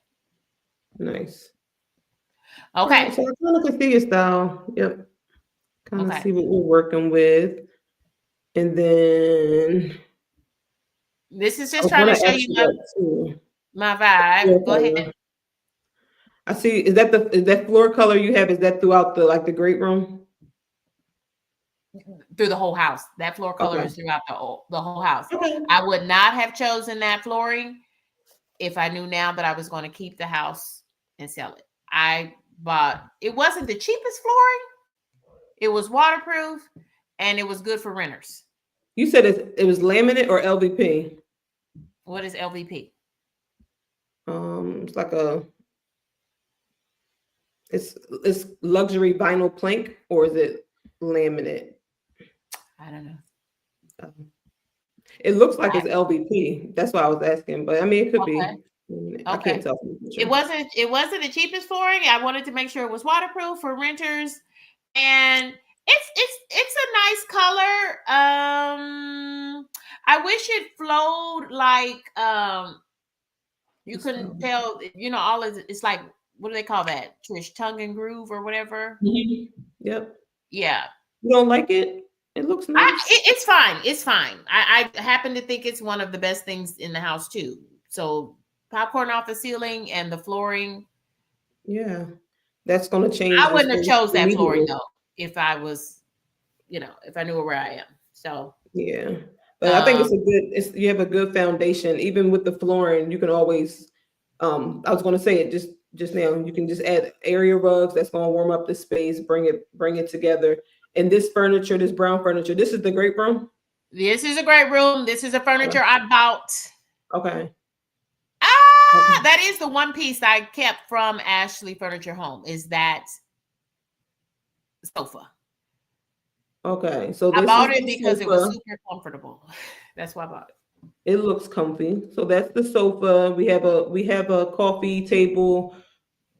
Nice. Okay. So I kind of can see your style. Yep. Kind of see what we're working with. And then this is just trying to show you my vibe. Go ahead. I see. Is that floor color you have? Is that throughout the great room? Through the whole house. That floor color is throughout the whole house. Okay. I would not have chosen that flooring if I knew now that I was going to keep the house and sell it. It wasn't the cheapest flooring. It was waterproof and it was good for renters. You said it was laminate or LVP? What is LVP? It's like it's luxury vinyl plank, or is it laminate? I don't know. It looks like it's LVP. That's why I was asking, but I mean, it could be. I can't tell. It wasn't the cheapest flooring. I wanted to make sure it was waterproof for renters, and it's a nice color. I wish it flowed like you couldn't tell. All of it's like, what do they call that? Trish, tongue and groove or whatever. Mm-hmm. Yep. Yeah. You don't like it? It looks nice. It's fine. It's fine. I happen to think it's one of the best things in the house too. So popcorn off the ceiling and the flooring. Yeah, that's going to change. I wouldn't have chose that flooring though if I was, if I knew where I am. So yeah, but I think you have a good foundation. Even with the flooring, you can always. I was going to say it just now. You can just add area rugs. That's going to warm up the space. Bring it together. And this furniture, this brown furniture, this is the great room? This is a great room. This is a furniture I bought. Okay. That is the one piece I kept from Ashley Furniture Home, is that sofa. Okay. So I bought it because it was super comfortable. That's why I bought it. It looks comfy. So that's the sofa. We have a coffee table.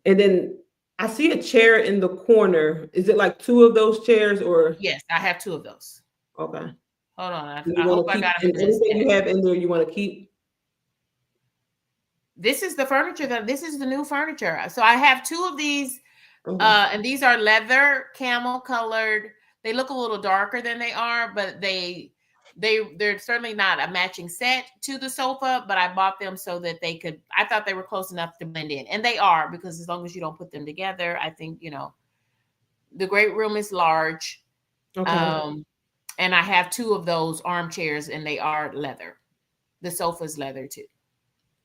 And then I see a chair in the corner. Is it like two of those chairs or? Yes, I have two of those. Okay. Hold on. I hope I got it. Anything you have in there you want to keep? This is the furniture this is the new furniture. So I have two of these, and these are leather, camel colored. They look a little darker than they are, but they're certainly not a matching set to the sofa, but I bought them so that I thought they were close enough to blend in. And they are, because as long as you don't put them together, I think, the great room is large. Okay. And I have two of those armchairs and they are leather. The sofa's leather too.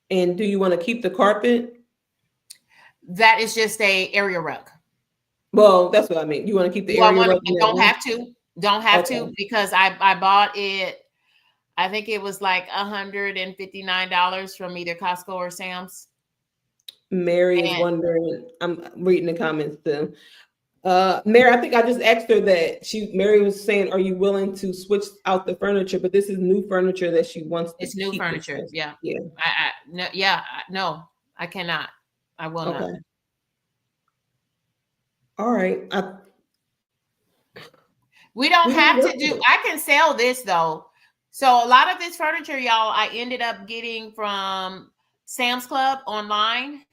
And do you want to keep the carpet? That is just a area rug. Well, that's what I mean. You want to keep the area rug? Don't have to, because I bought it. I think it was like $159 from either Costco or Sam's. Mary is And wondering. I'm reading the comments too. Mary, I think I just asked her that Mary was saying, are you willing to switch out the furniture? But this is new furniture that she wants to it's new keep. furniture. Yeah. Yeah. No, I cannot. I will not. Okay. All right. We don't We have can to work with do, it. I can sell this though. So a lot of this furniture, y'all, I ended up getting from Sam's Club online.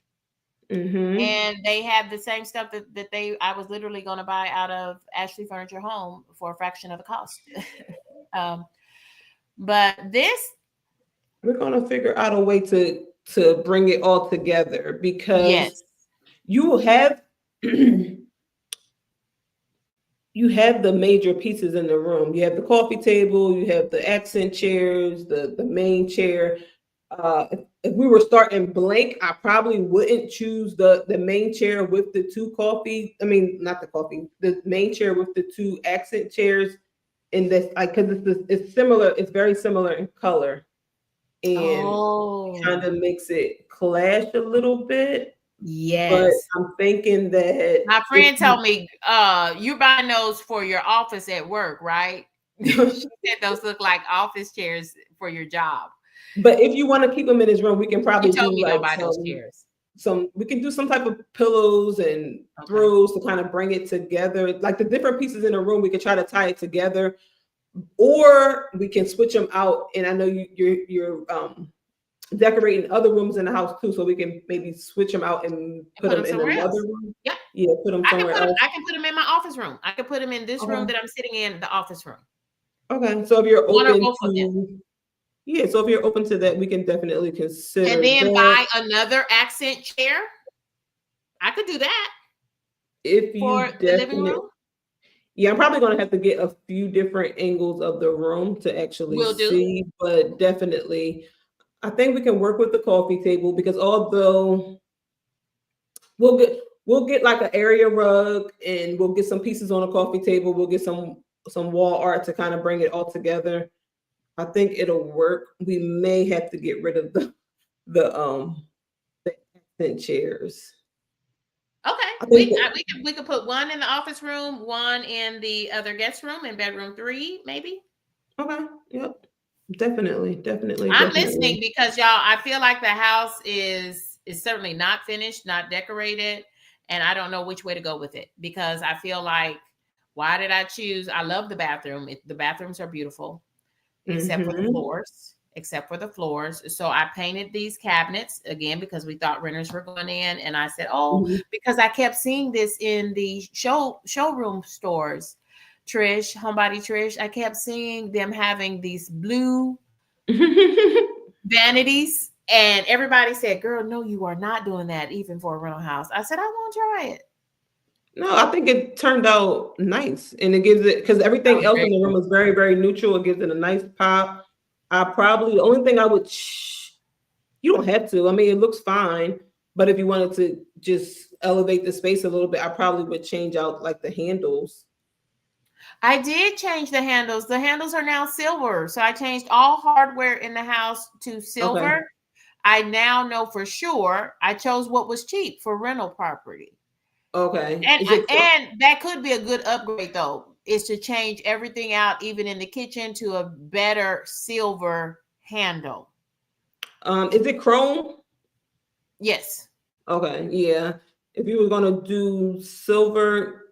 Mm-hmm. And they have the same stuff that I was literally going to buy out of Ashley Furniture Home for a fraction of the cost. But this, We're gonna figure out a way to bring it all together, because yes, you will have you have the major pieces in the room. You have the coffee table, you have the accent chairs, the main chair. If we were starting blank, I probably wouldn't choose the main chair with the two coffee. I mean, not the coffee, the main chair with the two accent chairs. In this, because it's similar. It's very similar in color, and kind of makes it clash a little bit. But yes. I'm thinking that My friend told me, you're buying those for your office at work, right? She said those look like office chairs for your job. But if you want to keep them in his room, we can She probably told do me don't like buy those chairs. we can do some type of pillows and throws to kind of bring it together. Like the different pieces in the room, we could try to tie it together, or we can switch them out. And I know you're decorating other rooms in the house too, so we can maybe switch them out and put them in another room. Yeah, put them somewhere else. I can put them in my office room. I can put them in this room that I'm sitting in, the office room. Okay, so if you're open to, so if you're open to that, we can definitely consider. And then buy another accent chair. I could do that. If you for the living room. Yeah, I'm probably going to have to get a few different angles of the room to actually see, but definitely, I think we can work with the coffee table, because although we'll get like an area rug, and we'll get some pieces on a coffee table, we'll get some wall art to kind of bring it all together. I think it'll work. We may have to get rid of the accent chairs. Okay, we could put one in the office room, one in the other guest room, in bedroom 3, maybe. Okay. Yep. Definitely. I'm listening, because y'all, I feel like the house is certainly not finished, not decorated, and I don't know which way to go with it, because I feel like, why did I choose? I love the bathroom. The bathrooms are beautiful, except for the floors. So I painted these cabinets again, because we thought renters were going in, and I said, because I kept seeing this in the showroom stores, Trish, Homebody Trish, I kept seeing them having these blue vanities, and everybody said, girl, no, you are not doing that, even for a rental house. I said, I won't try it. No, I think it turned out nice, and it gives it, because everything else in the room is very, very neutral. It gives it a nice pop. The only thing I would, you don't have to. I mean, it looks fine, but if you wanted to just elevate the space a little bit, I probably would change out like the handles. I did change the handles. The handles are now silver. So I changed all hardware in the house to silver. Okay. I now know for sure I chose what was cheap for rental property. Okay. And that could be a good upgrade, though, is to change everything out, even in the kitchen, to a better silver handle. Is it chrome? Yes. Okay. Yeah. If you were going to do silver,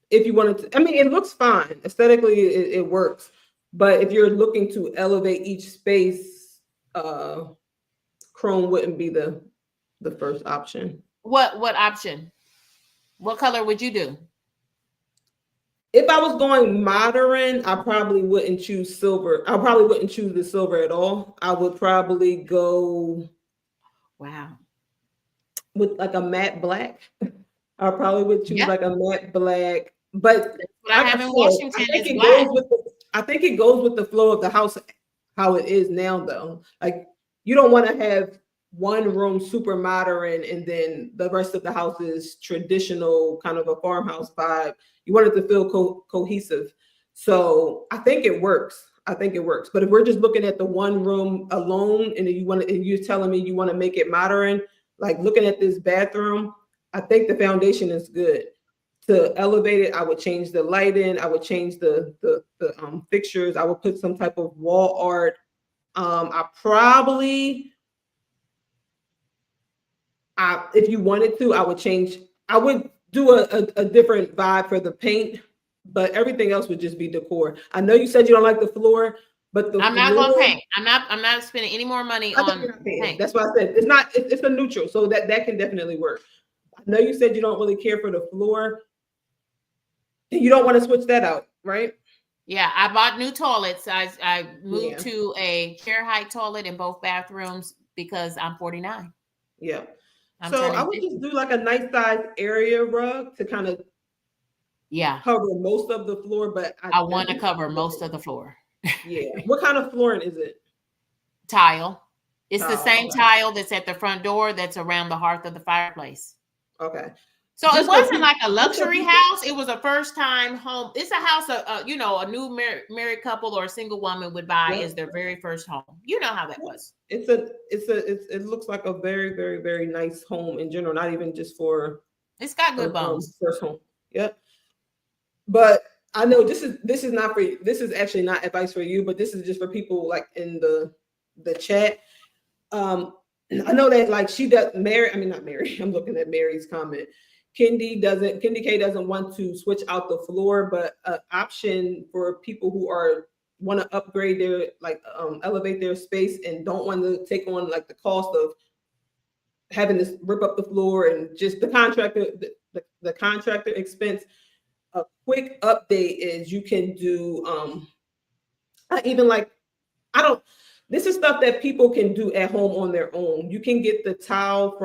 if you wanted to, I mean, it looks fine. Aesthetically, it works. But if you're looking to elevate each space, chrome wouldn't be the first option. What option? What color would you do? If I was going modern, I probably wouldn't choose silver. I probably wouldn't choose the silver at all. I would probably go with like a matte black. I probably would choose like a matte black. But what I have in Washington is black. I think it goes with the flow of the house, how it is now, though. Like, you don't want to have one room super modern and then the rest of the house is traditional, kind of a farmhouse vibe. You want it to feel cohesive. So I think it works. I think it works. But if we're just looking at the one room alone, and you're telling me you want to make it modern, like looking at this bathroom, I think the foundation is good. To elevate it, I would change the lighting. I would change the fixtures. I would put some type of wall art. If you wanted to, I would change. I would do a different vibe for the paint, but everything else would just be decor. I know you said you don't like the floor, but I'm not going to paint. I'm not spending any more money on paint. That's why I said it's not. It's a neutral, so that can definitely work. I know you said you don't really care for the floor. You don't want to switch that out, right? Yeah, I bought new toilets. I moved to a chair height toilet in both bathrooms because I'm 49. Yeah. So I would just do like a nice size area rug to kind of cover most of the floor, but I want to cover most of the floor. Yeah. What kind of flooring is it? Tile. It's the same tile that's at the front door that's around the hearth of the fireplace. Okay. So it wasn't like a luxury house. It was a first time home. It's a house, a new married couple or a single woman would buy as their very first home. You know how that was. It looks like a very, very, very nice home in general, not even just for. It's got good bones. First home. Yep. But I know this is not for you. This is actually not advice for you, but this is just for people like in the chat. I know that like she does Mary. I mean, not Mary. I'm looking at Mary's comment. Kendi K doesn't want to switch out the floor, but an option for people who want to upgrade their elevate their space and don't want to take on like the cost of having to rip up the floor and just the contractor expense. A quick update is you can do this is stuff that people can do at home on their own. You can get the tile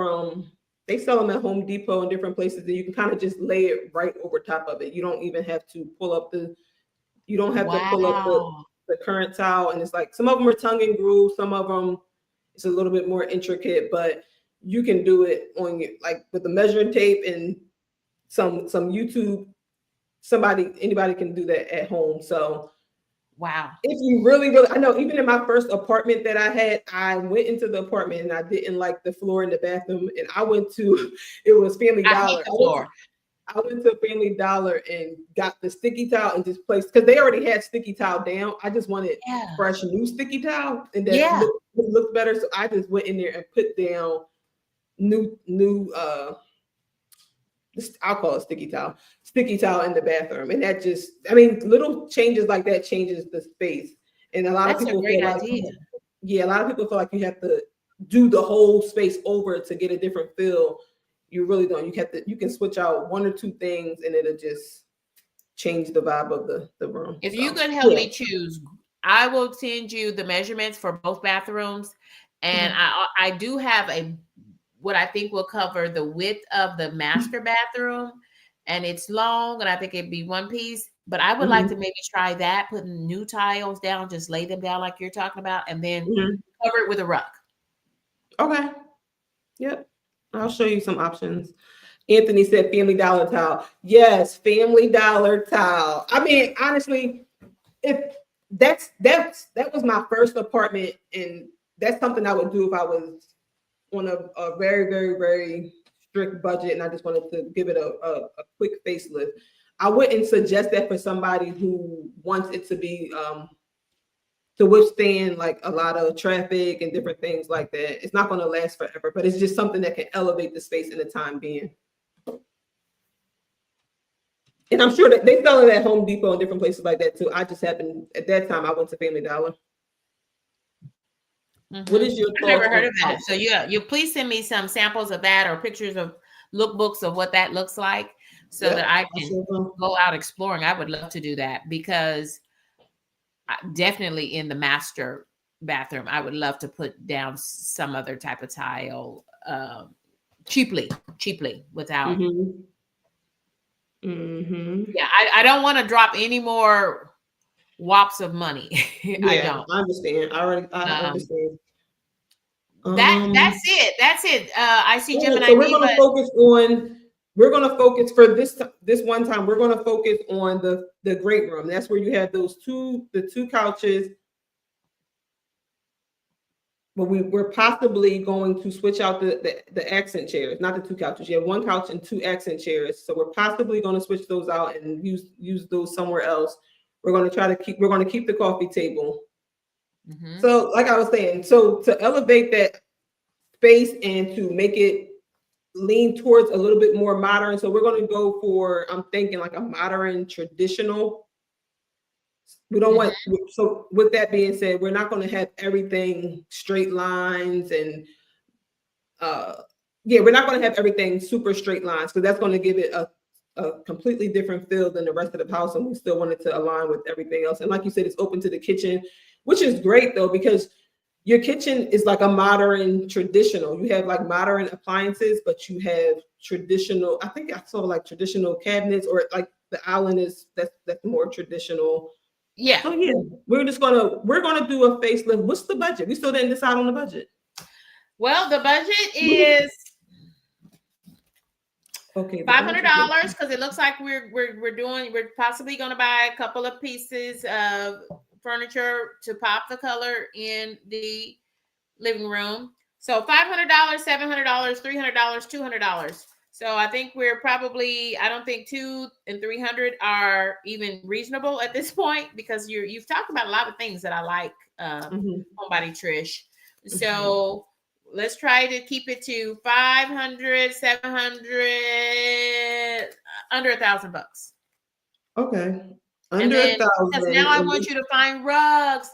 they sell them at Home Depot and different places, and you can kind of just lay it right over top of it. You don't even have to pull up the current tile. And it's like some of them are tongue and groove, some of them it's a little bit more intricate, but you can do it on with the measuring tape and some YouTube. Anybody can do that at home. So wow. If you really, really, I know even in my first apartment that I had, I went into the apartment and I didn't like the floor in the bathroom. And it was Family Dollar. I went to Family Dollar and got the sticky towel and just placed, because they already had sticky towel down. I just wanted fresh new sticky towel and that looked better. So I just went in there and put down new I'll call it sticky towel in the bathroom. And that little changes like that changes the space. And a lot of people feel like you have to do the whole space over to get a different feel. You really don't. You can switch out one or two things and it'll just change the vibe of the room. If you could help me choose, I will send you the measurements for both bathrooms. And I do have what I think will cover the width of the master bathroom, and it's long, and I think it'd be one piece, but I would like to maybe try that, putting new tiles down, just lay them down like you're talking about, and then cover it with a rug. Okay. Yep. I'll show you some options. Anthony said Family Dollar towel. Yes, Family Dollar towel. I mean, honestly, if that was my first apartment, and that's something I would do if I was on a very, very, very strict budget and I just wanted to give it a quick facelift. I wouldn't suggest that for somebody who wants it to be to withstand like a lot of traffic and different things like that. It's not going to last forever, but it's just something that can elevate the space in the time being. And I'm sure that they sell it at Home Depot and different places like that too. I just happened at that time I went to Family Dollar. What is your I've never heard of that. So you please send me some samples of that or pictures of lookbooks of what that looks like so that I can go out exploring. I would love to do that because definitely in the master bathroom, I would love to put down some other type of tile cheaply without. Yeah, I don't want to drop any more wops of money. I don't. I understand. I understand. That's it. I see Gemini. So we're gonna focus for this one time. We're gonna focus on the great room. That's where you have the two couches. But we're possibly going to switch out the accent chairs, not the two couches. You have one couch and two accent chairs. So we're possibly going to switch those out and use those somewhere else. We're going to keep the coffee table. Mm-hmm. So like I was saying, so to elevate that space and to make it lean towards a little bit more modern. So we're going to go for, I'm thinking like a modern traditional. We don't want, so with that being said, we're not going to have everything straight lines and we're not going to have everything super straight lines because that's going to give it a completely different feel than the rest of the house. And we still want it to align with everything else. And like you said, it's open to the kitchen, which is great though, because your kitchen is like a modern traditional. You have like modern appliances, but you have traditional, I think I saw like traditional cabinets, or like the island is that's more traditional. Yeah. So yeah, we're gonna do a facelift. What's the budget? We still didn't decide on the budget. Well, the budget is okay, $500 because it looks like we're possibly gonna buy a couple of pieces of furniture to pop the color in the living room. So $500, $700, $300, $200. So I think we're probably, I don't think $200 and $300 are even reasonable at this point, because you've talked about a lot of things that I like, Homebody Trish. So let's try to keep it to $500, $700, under $1,000. Okay. Under $1,000. Because now I want you to find rugs.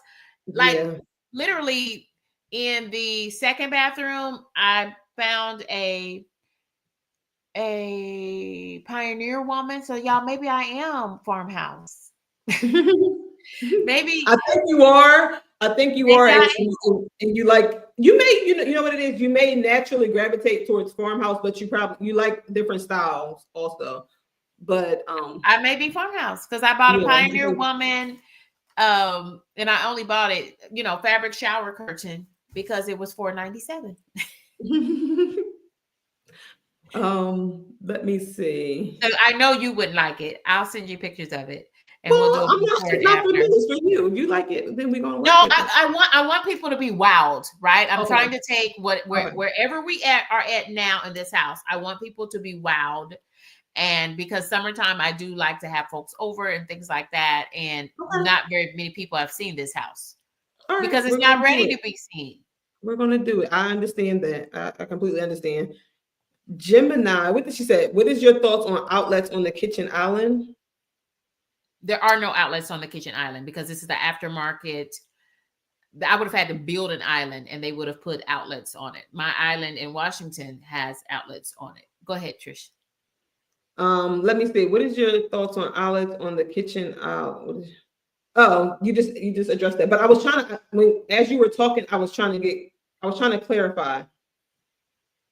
Like literally in the second bathroom, I found a pioneer woman. So y'all, maybe I am farmhouse. Maybe I think you are. And you like, you know what it is. You may naturally gravitate towards farmhouse, but you like different styles also. But I may be farmhouse because I bought a pioneer woman, and I only bought it, fabric shower curtain because it was $497. Let me see. So I know you wouldn't like it. I'll send you pictures of it. And we'll do it not for me, it's for you. If you like it, then we're gonna work. No, I want people to be wowed, right? I'm trying to take wherever we are at now in this house. I want people to be wowed. And because summertime, I do like to have folks over and things like that. And not very many people have seen this house because it's not ready to be seen. We're going to do it. I understand that. I completely understand. Gemini, what did she say? What is your thoughts on outlets on the kitchen island? There are no outlets on the kitchen island because this is the aftermarket. I would have had to build an island and they would have put outlets on it. My island in Washington has outlets on it. Go ahead, Trish. Let me see. What is your thoughts on outlets on the kitchen? You just addressed that. But I was trying to, as you were talking, I was trying to clarify.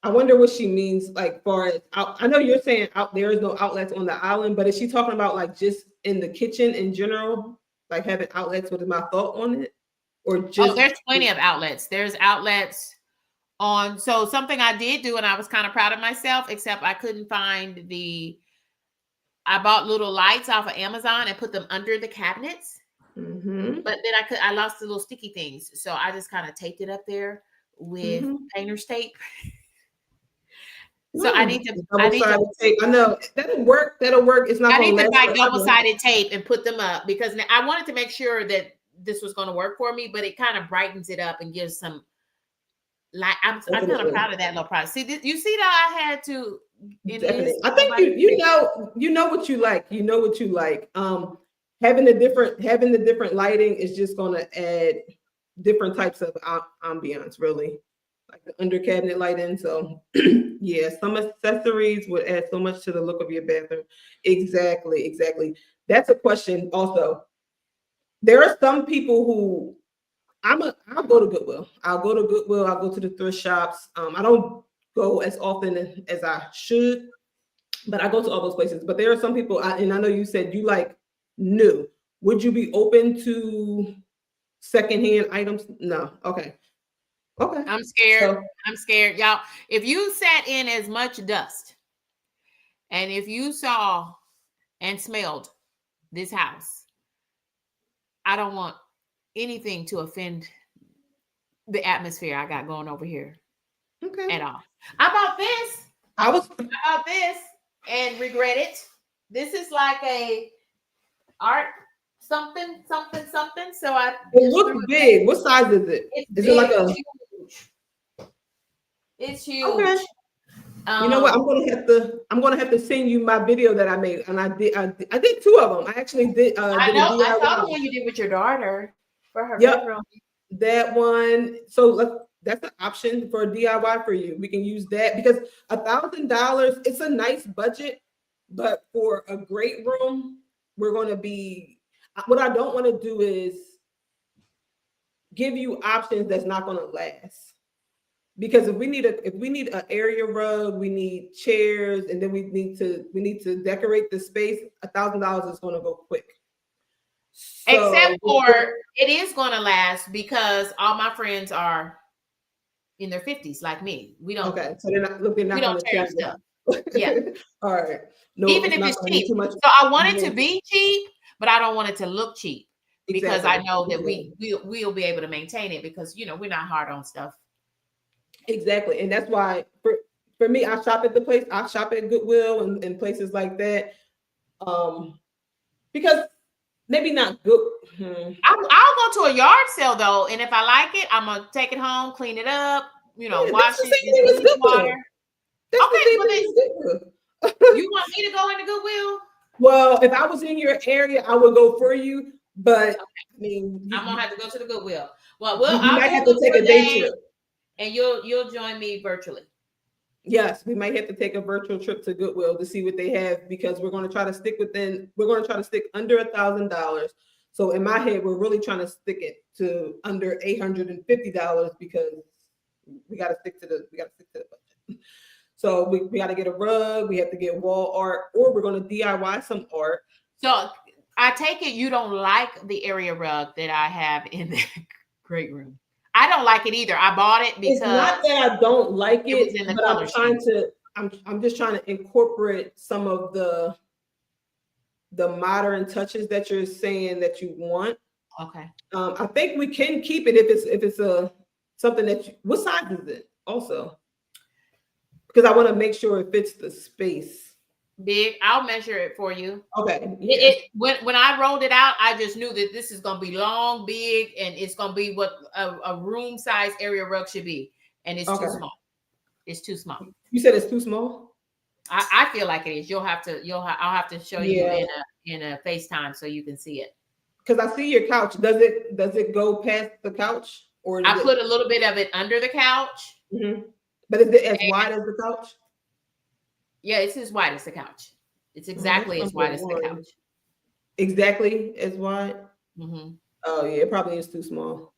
I wonder what she means, like far as out. I know you're saying there is no outlets on the island, but is she talking about like just in the kitchen in general, like having outlets? What is my thought on it? Or just there's plenty of outlets. There's outlets on. So something I did do, and I was kind of proud of myself, except I couldn't find I bought little lights off of Amazon and put them under the cabinets. Mm-hmm. But then I lost the little sticky things. So I just kind of taped it up there with painter's tape. So I need to tape. I know that'll work. It's not. I need to buy double-sided tape and put them up because I wanted to make sure that this was going to work for me, but it kind of brightens it up and gives some light. I'm kind of proud of that little project. See, you see that I had to. I think you know what you like. You know what you like. Having the different lighting is just going to add different types of ambiance, really. Like the under cabinet lighting. So yeah, some accessories would add so much to the look of your bathroom. Exactly. That's a question also. There are some people who I'll go to Goodwill. I'll go to the thrift shops. I don't go as often as I should, but I go to all those places. But there are some people, and I know you said you like new. Would you be open to secondhand items? No. Okay. I'm scared, y'all. If you sat in as much dust, and if you saw and smelled this house, I don't want anything to offend the atmosphere I got going over here at all. I bought this. I bought this and regret it. This is like a art something. So it looks big. What size is it? Is it like a? Huge. It's huge. Okay. You know what? I'm gonna have to send you my video that I made, and I did 2 of them. I actually did. I know. I saw the one you did with your daughter for her bedroom. That one. So that's an option for a DIY for you. We can use that because $1,000. It's a nice budget, but for a great room, we're going to be. What I don't want to do is give you options that's not going to last. Because if we need an area rug, we need chairs, and then we need to decorate the space. $1,000 is going to go quick. So, except for it is going to last because all my friends are in their 50s, like me. We don't. Okay, so they're not going to tear stuff. Yeah. All right. No, even if it's cheap. So I want it to be cheap, but I don't want it to look cheap because I know that we'll be able to maintain it because we're not hard on stuff. Exactly. And that's why for me, I shop at the place. I shop at Goodwill and places like that. Because maybe not good. I'll go to a yard sale though. And if I like it, I'm going to take it home, clean it up, wash it with water. Okay. Well, then, you want me to go into Goodwill? Well, if I was in your area, I would go for you. But I mean, I'm going to have to go to the Goodwill. Well, I might have to take a day trip. And you'll join me virtually. Yes, we might have to take a virtual trip to Goodwill to see what they have because we're going to try to stick under $1,000. So in my head, we're really trying to stick it to under $850 because we got to stick to the budget. So we got to get a rug, we have to get wall art, or we're going to DIY some art. So I take it you don't like the area rug that I have in the great room. I don't like it either. I bought it because it's not that I don't like it, but I'm just trying to incorporate some of the modern touches that you're saying that you want. Okay. I think we can keep it if it's something that what size is it also? Because I want to make sure it fits the space. Big. I'll measure it for you. Okay. Yeah. When I rolled it out, I just knew that this is going to be long, big, and it's going to be what a room size area rug should be. And it's too small. It's too small. You said it's too small? I feel like it is. I'll have to show you in a FaceTime so you can see it. Because I see your couch. Does it go past the couch? Or I put a little bit of it under the couch. Mm-hmm. But is it as wide as the couch? Yeah, it's as wide as the couch. It's exactly as wide as the couch. Exactly as wide? Mm-hmm. Oh, yeah, it probably is too small.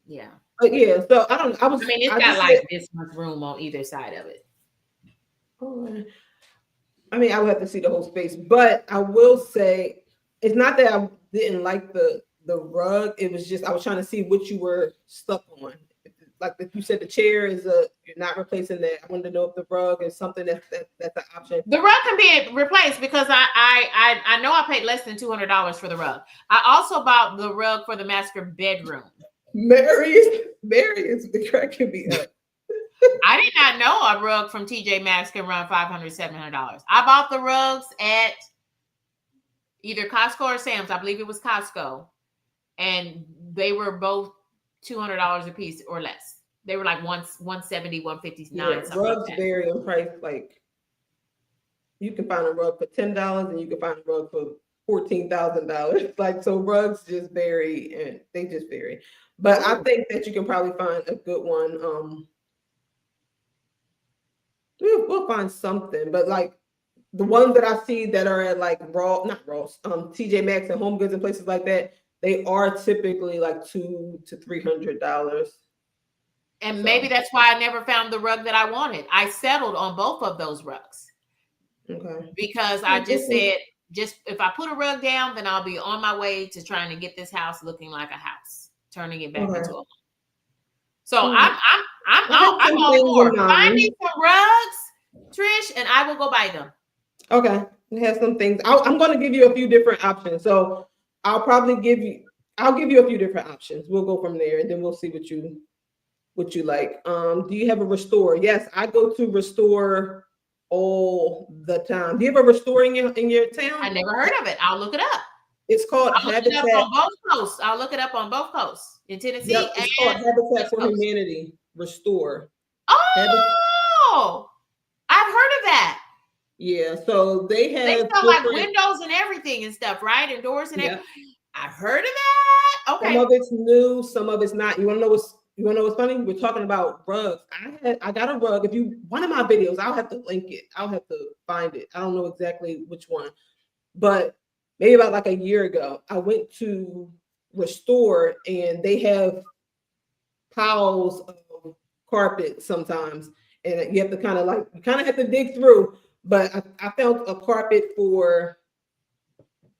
Yeah. But yeah, so I don't know. It's got like this much room on either side of it. I mean, I would have to see the whole space, but I will say it's not that I didn't like the rug. It was just I was trying to see what you were stuck on. Like if you said the chair you're not replacing that. I wanted to know if the rug is something that's an option. The rug can be replaced because I know I paid less than $200 for the rug. I also bought the rug for the master bedroom. Mary's the crack can be up. I did not know a rug from TJ Maxx can run $500, $700. I bought the rugs at either Costco or Sam's. I believe it was Costco, and they were both $200 a piece or less. They were like 170, 159. Yeah, rugs vary in price. Like you can find a rug for $10 and you can find a rug for $14,000. Like so, rugs just vary and they just vary. But I think that you can probably find a good one. We'll find something, but like the ones that I see that are at like TJ Maxx and Home Goods and places like that, they are typically like $200 to $300. And maybe that's why I never found the rug that I wanted. I settled on both of those rugs. Okay. Because I just said, if I put a rug down, then I'll be on my way to trying to get this house looking like a house, turning it back into a home. So I'm all for finding some rugs, Trish, and I will go buy them. Okay. It has some things. I'm going to give you a few different options. So I'll give you a few different options. We'll go from there, and then we'll see what you like. Do you have a restore? Yes, I go to restore all the time. Do you have a restore in your town? I never heard of it. I'll look it up. It's called I'll look it up Habitat. on both coasts. I'll look it up on both coasts in Tennessee Yep, it's called and Habitat West for Coast. Humanity. Restore. Oh, I've heard of that. Yeah, so they They have sell like different. windows and everything and stuff, right? And doors and Yeah. everything. I've heard of that. Okay. Some of it's new, some of it's not. You want to know what's funny? We're talking about rugs. I got a rug. If you one of my videos, I'll have to link it. I'll have to find it. I don't know exactly which one, but maybe about like a year ago, I went to Restore and they have piles of carpet sometimes, and you have to kind of have to dig through. But I found a carpet for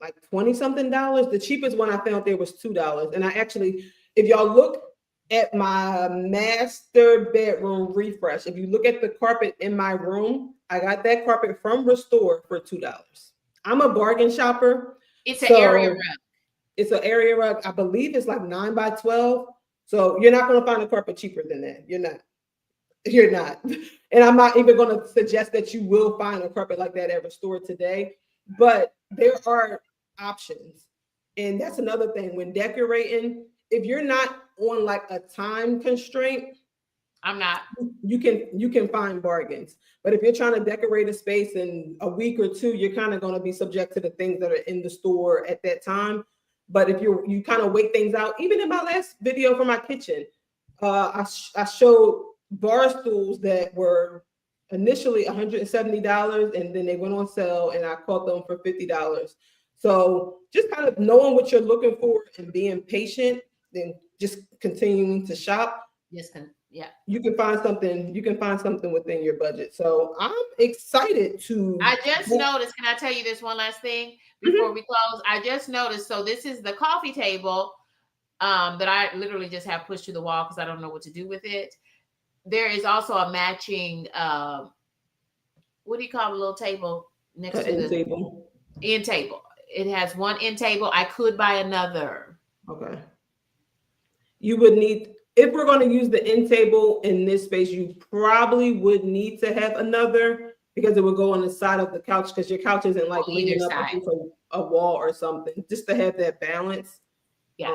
like 20 something dollars. The cheapest one I found there was $2. And I actually, if y'all look at my master bedroom refresh, if you look at the carpet in my room, I got that carpet from Restore for $2. I'm a bargain shopper. It's an area rug. It's an area rug. I believe it's like 9 by 12. So you're not going to find a carpet cheaper than that. You're not. And I'm not even going to suggest that you will find a carpet like that at Restore today. But there are options. And that's another thing. When decorating, if you're not on like a time constraint, I'm not. You can find bargains. But if you're trying to decorate a space in a week or two, you're kind of going to be subject to the things that are in the store at that time. But if you kind of wait things out, even in my last video for my kitchen, I showed bar stools that were initially $170 and then they went on sale and I caught them for $50. So just kind of knowing what you're looking for and being patient, then just continuing to shop. Yes, yeah. You can find something within your budget. So I'm excited to. I just noticed, can I tell you this one last thing before we close? I just noticed, so this is the coffee table that I literally just have pushed to the wall because I don't know what to do with it. There is also a matching, what do you call a little table next to the end table? It has one end table. I could buy another. Okay. You would need, if we're going to use the end table in this space, you probably would need to have another because it would go on the side of the couch because your couch isn't like leaning up against a wall or something, just to have that balance. Yeah.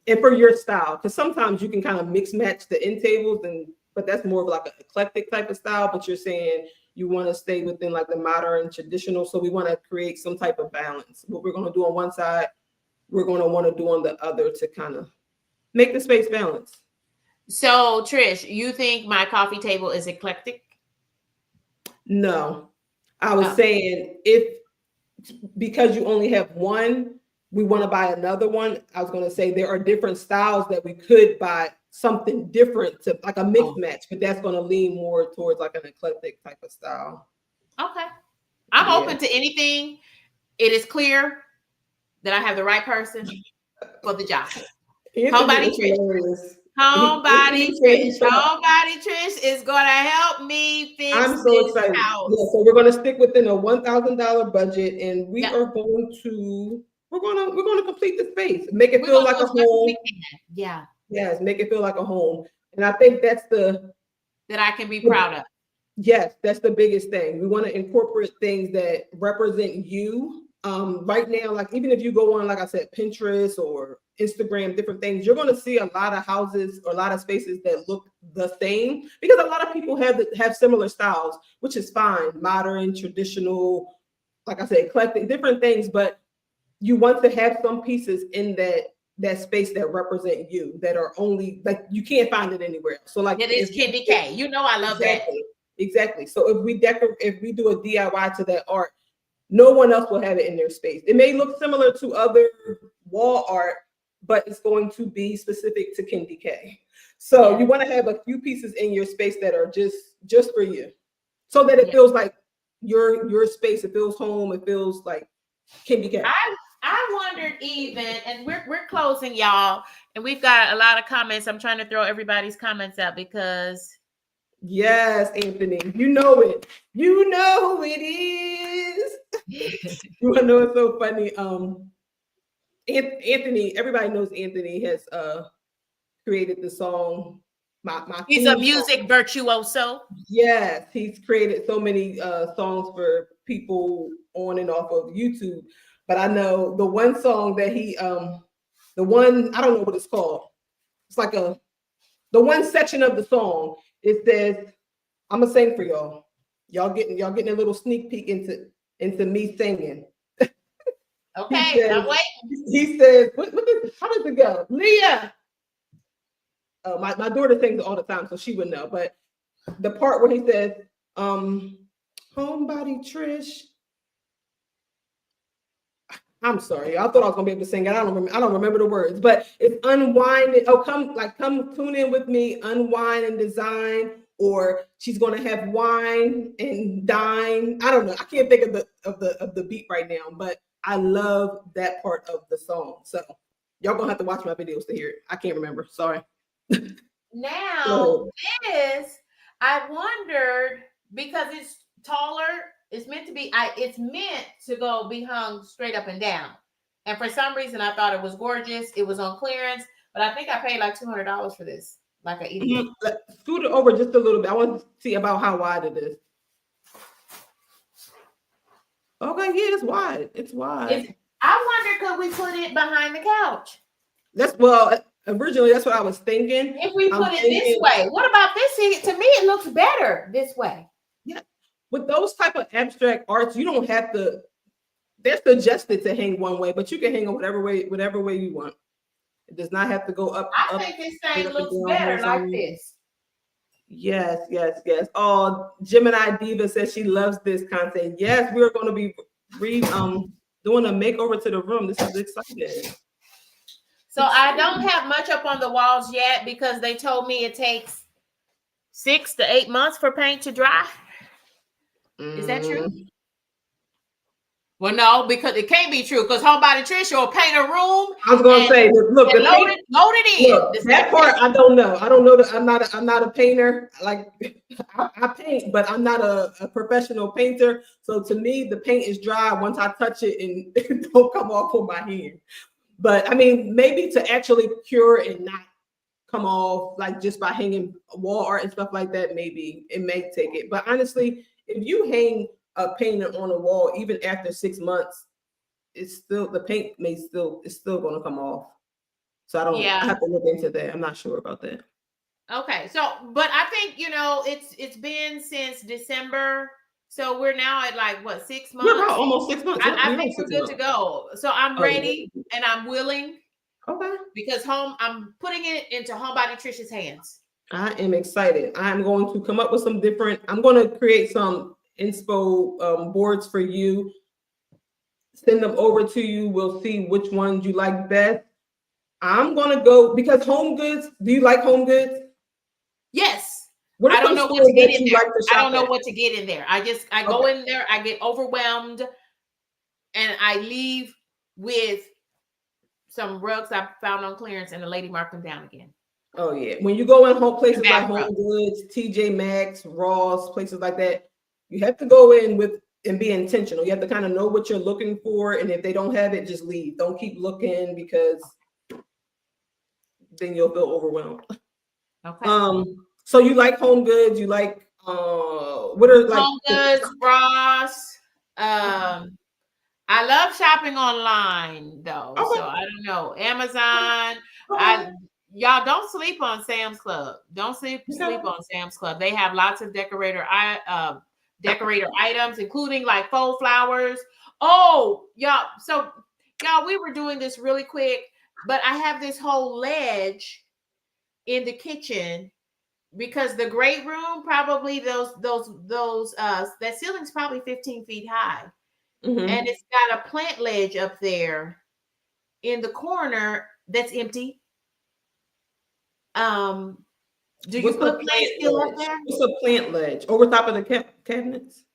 And for your style, because sometimes you can kind of mix match the end tables, but that's more of like an eclectic type of style. But you're saying you want to stay within like the modern traditional, so we want to create some type of balance. What we're going to do on one side, we're going to want to do on the other to kind of make the space balanced. So Trish, you think my coffee table is eclectic? No, I was saying because you only have one, we want to buy another one. I was going to say there are different styles that we could buy something different to like a mix match, but that's going to lean more towards like an eclectic type of style. Okay. I'm open to anything. It is clear that I have the right person for the job. Homebody Trish. Homebody Trish is going to help me fix I'm so excited. House. Yeah, so we're going to stick within a $1,000 budget, and we are going to we're going to complete the space, make it feel like a home. Yeah. Yes, make it feel like a home, and I think that's that I can be proud of. Yes, that's the biggest thing. We want to incorporate things that represent you. Right now, like even if you go on, like I said, Pinterest or Instagram, different things, you're going to see a lot of houses or a lot of spaces that look the same because a lot of people have similar styles, which is fine, modern, traditional, like I said, eclectic, different things. But you want to have some pieces in that space that represent you, that are only like you can't find it anywhere else. So like it is Candy K. You know I love that. Exactly. So if we do a DIY to that art, no one else will have it in their space. It may look similar to other wall art, but it's going to be specific to Candy K. So you want to have a few pieces in your space that are just for you, so that it feels like your space. It feels home. It feels like Candy K. I wondered even, and we're closing, y'all, and we've got a lot of comments. I'm trying to throw everybody's comments out because. Yes, Anthony, you know it. You know who it is. You wanna know what's so funny? Anthony, everybody knows Anthony has created the song. My He's theme a song. music virtuoso. Yes, he's created so many songs for people on and off of YouTube. But I know the one song that he the one, I don't know what it's called. It's like the one section of the song. It says, I'm gonna sing for y'all. Y'all getting a little sneak peek into me singing. He Okay, says, I'm waiting. he says, how does it go? Leah. My daughter sings all the time, so she would know. But the part where he says, Homebody Trish. I'm sorry. I thought I was gonna be able to sing it. I don't remember the words, but it's unwind. Oh, come tune in with me, unwind and design, or she's gonna have wine and dine. I don't know. I can't think of the beat right now, but I love that part of the song. So y'all gonna have to watch my videos to hear it. I can't remember. Sorry. Now, this, I wondered, because it's taller, it's meant to be, it's meant to be hung straight up and down. And for some reason, I thought it was gorgeous. It was on clearance, but I think I paid like $200 for this, like an idiot. Scoot it over just a little bit. I want to see about how wide it is. Okay, yeah, it's wide. It's wide. I wonder, could we put it behind the couch? Originally, that's what I was thinking. If we put it this way, what about this? To me, it looks better this way. Yeah, with those type of abstract arts, you don't have to. They're suggested to hang one way, but you can hang it whatever way you want. It does not have to go up. I think this thing looks better like this. Yes. Oh, Gemini Diva says she loves this content. Yes, we're going to be doing a makeover to the room. This is exciting. So I don't have much up on the walls yet because they told me it takes 6 to 8 months for paint to dry. Is that true? Well, no, because it can't be true, because Homebody Trish will paint a room. I was going to say, look, the load it in. Look, that part I don't know. I don't know that I'm not a painter. Like I paint, but I'm not a professional painter. So to me, the paint is dry once I touch it and it don't come off on my hand. But I mean, maybe to actually cure and not come off like just by hanging wall art and stuff like that, maybe it may take it. But honestly, if you hang a painting on a wall, even after 6 months, it's still going to come off. So I have to look into that. I'm not sure about that. Okay, so but I think it's been since December. So we're now at like what, 6 months? We're about almost 6 months. I think we're good to go. So I'm ready and I'm willing. Okay. Because I'm putting it into Homebody Trish's hands. I am excited. I'm going to come up with I'm going to create some inspo boards for you. Send them over to you. We'll see which ones you like best. I'm going to go because Home Goods. Do you like Home Goods? Yes. I don't know what to get in there. I don't know what to get in there. I go in there, I get overwhelmed, and I leave with some rugs I found on clearance, and the lady marked them down again. Oh yeah. When you go in places like Home Goods, TJ Maxx, Ross, places like that, you have to go in and be intentional. You have to kind of know what you're looking for, and if they don't have it, just leave. Don't keep looking because then you'll feel overwhelmed. Okay. So you like Home Goods? You like what are like Home Goods, Ross? I love shopping online though, so I don't know. Amazon. Y'all don't sleep on Sam's Club. Don't sleep on Sam's Club. They have lots of decorator items, including like faux flowers. Oh, y'all. So y'all, we were doing this really quick, but I have this whole ledge in the kitchen because the great room, probably that ceiling's probably 15 feet high. Mm-hmm. And it's got a plant ledge up there in the corner that's empty. Do you put plants still up there? What's a plant ledge? Over top of the cabinets?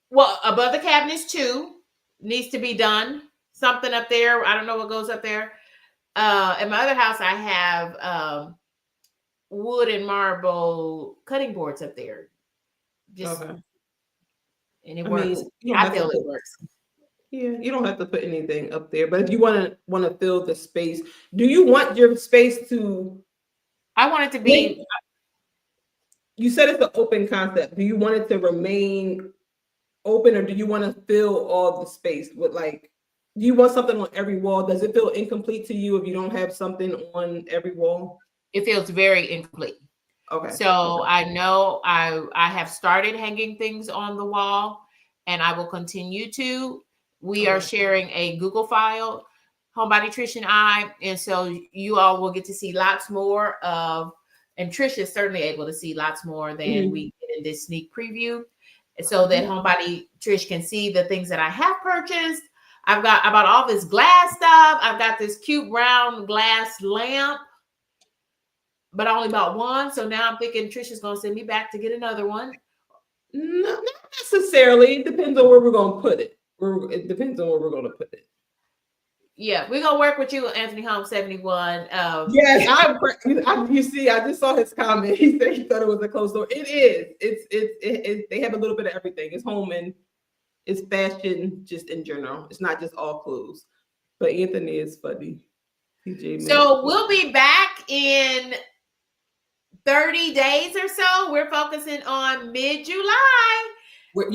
Well, above the cabinets too. Needs to be done. Something up there. I don't know what goes up there. At my other house, I have wood and marble cutting boards up there. and it I works. mean, you don't I have to feel it put, works. yeah, you don't have to put anything up there. But if you want to fill the space, do you want your space to? I want it to be. You said it's an open concept. Do you want it to remain open, or do you want to fill all the space with like? Do you want something on every wall? Does it feel incomplete to you if you don't have something on every wall? It feels very incomplete. Okay. So I know I have started hanging things on the wall, and I will continue to. We are sharing a Google file, Homebody Trish and I, and so you all will get to see lots more of. And Trish is certainly able to see lots more than we get in this sneak preview, so that Homebody Trish can see the things that I have purchased. I bought all this glass stuff. I've got this cute brown glass lamp, but I only bought one. So now I'm thinking Trish is going to send me back to get another one. No, not necessarily. It depends on where we're going to put it. It depends on where we're going to put it. Yeah, we're going to work with you, Anthony Holmes 71. Yes, you see, I just saw his comment. He said he thought it was a closed door. It is. They have a little bit of everything. It's home and it's fashion just in general. It's not just all clothes. But Anthony is funny. So we'll be back in 30 days or so. We're focusing on mid-July. We're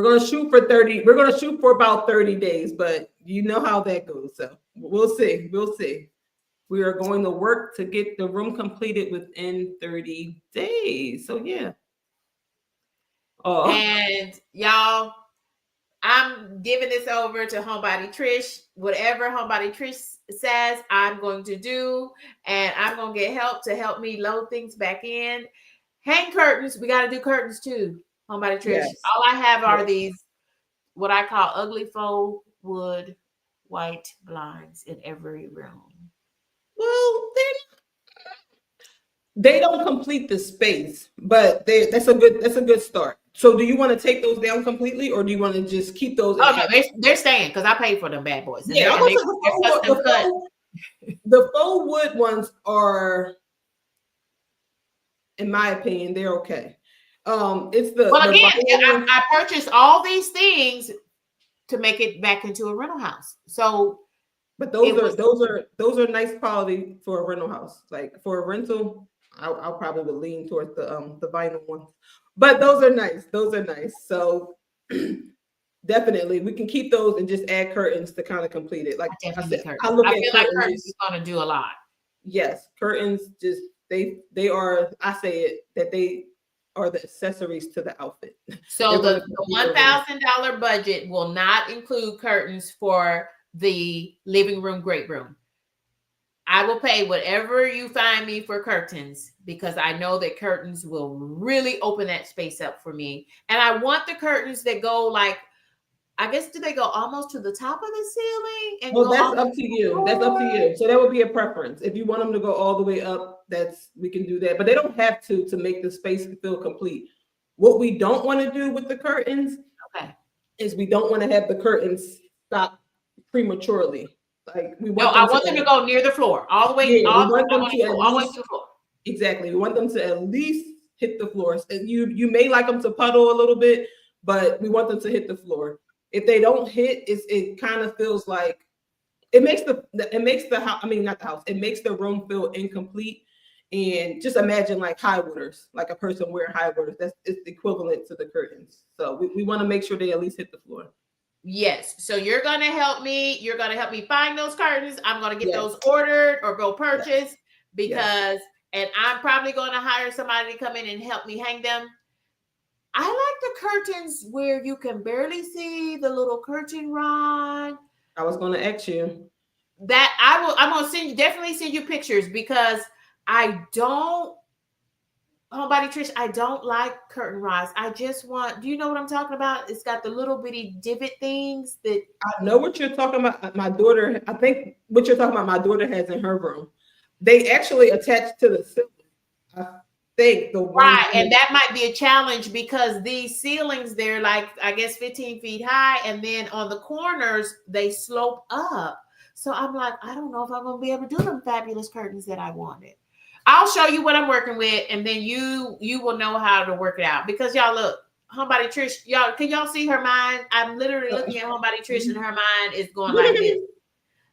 going to shoot for 30. We're going to shoot for about 30 days, but you know how that goes. So we'll see. We are going to work to get the room completed within 30 days. So yeah. And y'all, I'm giving this over to Homebody Trish. Whatever Homebody Trish says, I'm going to do, and I'm going to get help to help me load things back in. Hang curtains. We got to do curtains too, Homebody Trish. Yes. All I have are these, what I call ugly faux wood white blinds in every room. Well, they don't complete the space, but that's a good start. So do you want to take those down completely, or do you want to just keep those? Oh no, they're staying because I paid for them bad boys. And yeah, the faux wood ones are, in my opinion, they're okay. It's the again, I purchased all these things to make it back into a rental house. So, but those are nice quality for a rental house. Like for a rental, I'll probably would lean towards the vinyl ones. But those are nice. So definitely we can keep those and just add curtains to kind of complete it. Like I said, I feel like curtains is going to do a lot. Yes, curtains just they are. I say it that they are the accessories to the outfit. So the $1,000 budget will not include curtains for the living room, great room. I will pay whatever you find me for curtains because I know that curtains will really open that space up for me. And I want the curtains that go like, I guess, do they go almost to the top of the ceiling? And well, that's up to you. That's up to you. So that would be a preference. If you want them to go all the way up, we can do that. But they don't have to make the space feel complete. What we don't want to do with the curtains is we don't want to have the curtains stop prematurely. Like I want them to go near the floor, all the way, all the way to the floor. Exactly. We want them to at least hit the floors. And you may like them to puddle a little bit, but we want them to hit the floor. If they don't hit, it kind of feels like it makes the house. I mean, not the house. It makes the room feel incomplete. And just imagine like high waters, like a person wearing high waters. It's equivalent to the curtains. So we want to make sure they at least hit the floor. Yes. So you're going to help me. You're going to help me find those curtains. I'm going to get those ordered or go purchase because, and I'm probably going to hire somebody to come in and help me hang them. I like the curtains where you can barely see the little curtain rod. I was going to ask you that. I'm going to definitely send you pictures because I don't. Homebody Trish, I don't like curtain rods. I just want, do you know what I'm talking about? It's got the little bitty divot things that. I know what you're talking about. My daughter, I think what you're talking about, my daughter has in her room. They actually attach to the ceiling. I think the one. Right. And that might be a challenge because these ceilings, they're like, I guess 15 feet high. And then on the corners, they slope up. So I'm like, I don't know if I'm going to be able to do them fabulous curtains that I wanted. I'll show you what I'm working with, and then you will know how to work it out. Because y'all look, Homebody Trish, y'all, can y'all see her mind? I'm literally looking at Homebody Trish, and her mind is going like this.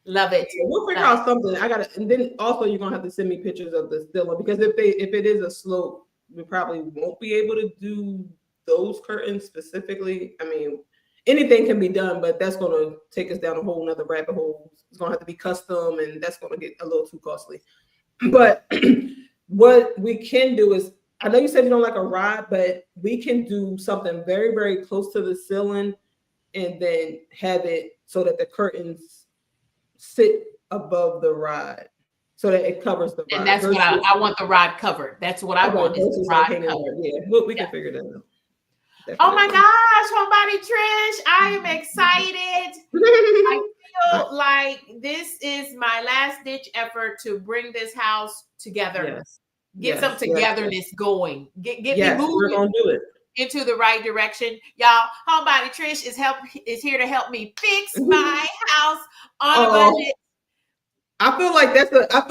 Love it. We'll figure out something. I gotta, and then also you're gonna have to send me pictures of the still because if it is a slope, we probably won't be able to do those curtains specifically. I mean, anything can be done, but that's gonna take us down a whole nother rabbit hole. It's gonna have to be custom, and that's gonna get a little too costly. But what we can do is, I know you said you don't like a rod, but we can do something very, very close to the ceiling, and then have it so that the curtains sit above the rod so that it covers the rod. And that's what I want the rod covered. That's what I want is the rod covered. Yeah, we can figure that out. Definitely. Oh my gosh, Homebody Trish, I am excited. I feel like this is my last ditch effort to bring this house together. Yes. Get some togetherness going. Get me moving. We're gonna do it into the right direction, y'all. Homebody Trish is here to help me fix my house on a budget. I feel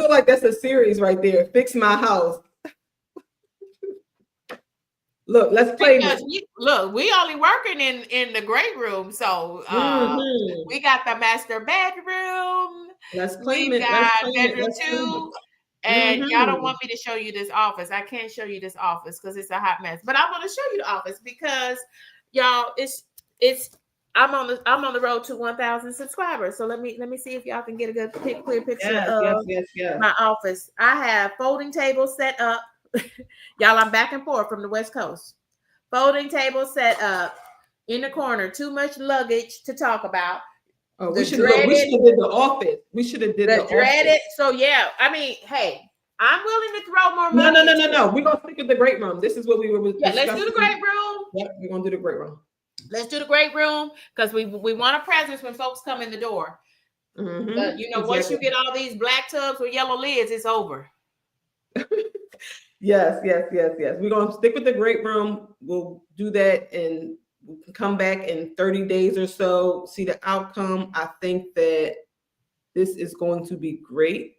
like that's a series right there. Fix my house. Look, let's play. We only working in the great room, so we got the master bedroom. Let's claim we it. Got bedroom 2. And y'all don't want me to show you this office. I can't show you this office because it's a hot mess. But I want to show you the office because y'all, I'm on the road to 1,000 subscribers. So let me see if y'all can get a good clear picture of my office. I have folding tables set up. Y'all, I'm back and forth from the West Coast. Folding table set up in the corner. Too much luggage to talk about. Oh, we should have did the office. We should have did the dreaded. So yeah, I mean, hey, I'm willing to throw more money. No. We're gonna stick with the great room. This is what we were. Yeah, let's do the great room. Yep, we're gonna do the great room. Let's do the great room because we want a presence when folks come in the door. Mm-hmm. But once you get all these black tubs with yellow lids, it's over. Yes. We're gonna stick with the great room. We'll do that and we can come back in 30 days or so, see the outcome. I think that this is going to be great.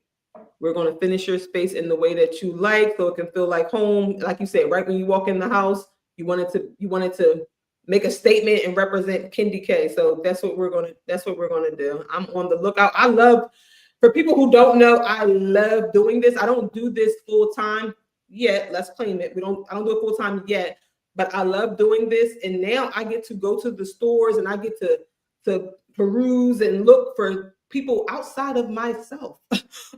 We're going to finish your space in the way that you like, so it can feel like home. Like you said, right when you walk in the house, you wanted to make a statement and represent Kendi K. So that's what we're gonna do. I'm on the lookout. For people who don't know, I love doing this. I don't do this full time yet. Let's claim it. I don't do it full time yet. But I love doing this, and now I get to go to the stores and I get to peruse and look for people outside of myself.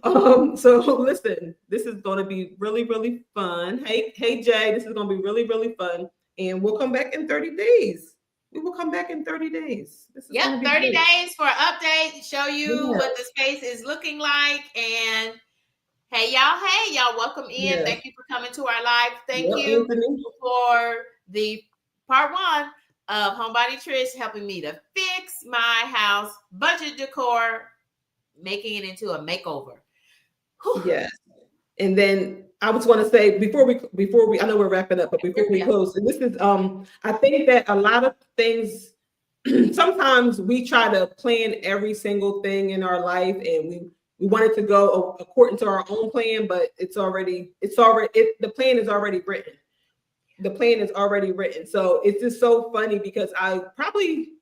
So listen, this is going to be really, really fun. Hey Jay, this is going to be really, really fun, and we'll come back in 30 days. We will come back in 30 days. 30 days for an update, show you what the space is looking like, and Hey y'all, welcome in. Yes. Thank you for coming to our live. Thank you Anthony. For the part 1 of Homebody Trish helping me to fix my house, budget decor, making it into a makeover. Whew. Yes. And then I was going to say before we I know we're wrapping up, but before we close, and this is I think that a lot of things sometimes we try to plan every single thing in our life, and we want it to go according to our own plan, but the plan is already written. The plan is already written. So it's just so funny because I probably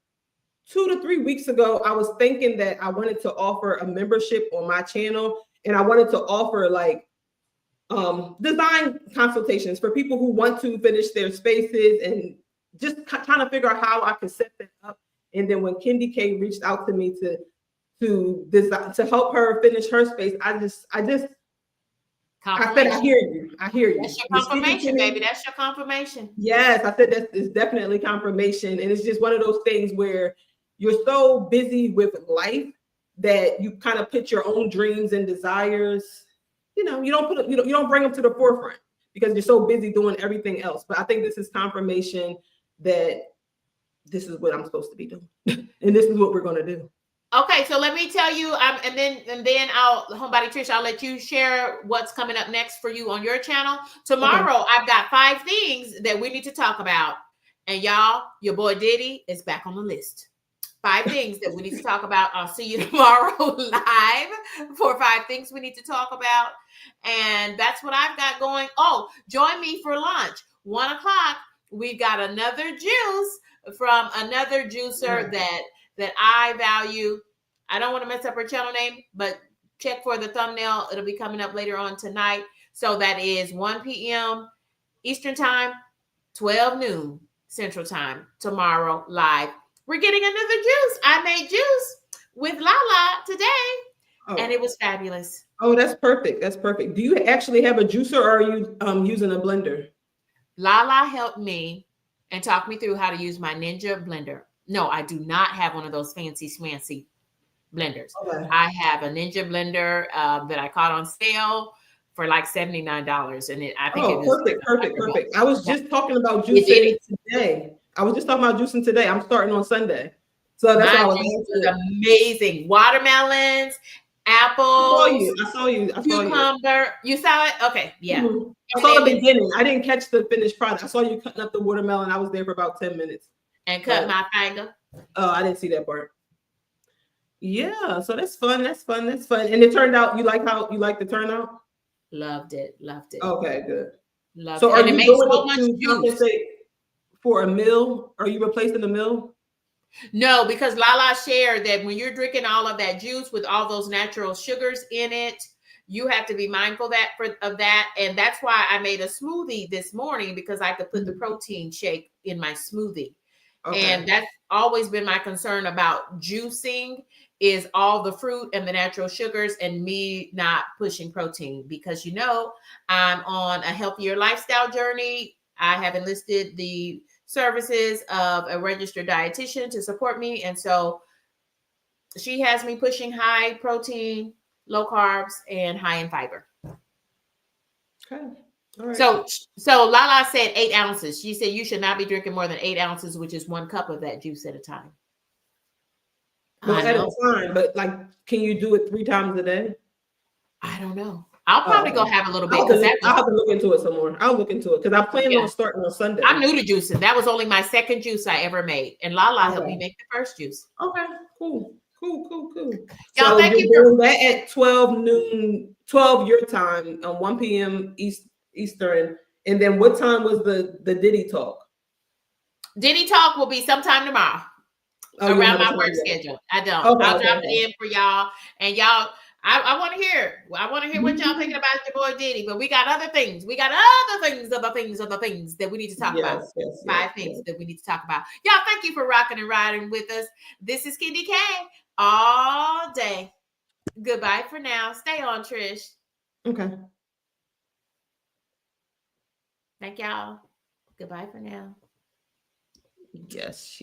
2 to 3 weeks ago, I was thinking that I wanted to offer a membership on my channel, and I wanted to offer like design consultations for people who want to finish their spaces and just trying to figure out how I can set that up. And then when Kendi K reached out to me to help her finish her space, I said, I hear you. That's your confirmation, baby. That's your confirmation. Yes, I said it's definitely confirmation. And it's just one of those things where you're so busy with life that you kind of put your own dreams and desires, you don't bring them to the forefront because you're so busy doing everything else. But I think this is confirmation that this is what I'm supposed to be doing. And this is what we're going to do. Okay, so let me tell you, and then I'll Homebody Trish, I'll let you share what's coming up next for you on your channel. Tomorrow, I've got 5 things that we need to talk about. And y'all, your boy Diddy is back on the list. 5 things that we need to talk about. I'll see you tomorrow live for 5 things we need to talk about. And that's what I've got going. Oh, join me for lunch. 1 o'clock. we got another juice from another juicer that I value. I don't want to mess up her channel name, but check for the thumbnail. It'll be coming up later on tonight. So that is 1 p.m. Eastern time, 12 noon Central time tomorrow live. We're getting another juice. I made juice with Lala today, and it was fabulous. Oh, that's perfect. That's perfect. Do you actually have a juicer, or are you using a blender? Lala helped me and talked me through how to use my Ninja blender. No, I do not have one of those fancy schmancy blenders. Okay. I have a Ninja blender that I caught on sale for like $79, and I think it was perfect. I was just talking about juicing today. I'm starting on Sunday, so that's why I was amazing. Watermelons, apples. I saw you. Cucumber. You saw it? Okay, yeah. Mm-hmm. I saw the beginning. I didn't catch the finished product. I saw you cutting up the watermelon. I was there for about 10 minutes. And cut my finger. Oh, I didn't see that part. Yeah, so that's fun. That's fun. And it turned out you like the turnout? Loved it. Okay, good. Loved it. Are you doing so much juice for a meal? Are you replacing the meal? No, because Lala shared that when you're drinking all of that juice with all those natural sugars in it, you have to be mindful of that. And that's why I made a smoothie this morning, because I could put the protein shake in my smoothie. Okay. And that's always been my concern about juicing, is all the fruit and the natural sugars and me not pushing protein, because I'm on a healthier lifestyle journey. I have enlisted the services of a registered dietitian to support me. And so she has me pushing high protein, low carbs, and high in fiber. Okay. All right. So Lala said 8 ounces. She said you should not be drinking more than 8 ounces, which is 1 cup of that juice at a time. But at a time, but like, can you do it 3 times a day? I don't know. I'll probably go have a little bit. I'll have to look into it some more. I'll look into it because I plan on starting on Sunday. I'm new to juicing. That was only my second juice I ever made. And Lala helped me make the first juice. Okay, cool. Y'all, so thank you for that at 12 your time on 1 p.m. Eastern. And then what time was the Diddy talk? Diddy talk will be sometime tomorrow. Around my work schedule. I don't. I'll drop it in for y'all. And y'all, I want to hear. I want to hear what y'all thinking about your boy Diddy. But we got other things. We got other things that we need to talk about. 5 things that we need to talk about. Y'all, thank you for rocking and riding with us. This is Kendi K all day. Goodbye for now. Stay on, Trish. Okay. Thank y'all. Goodbye for now. Yes, she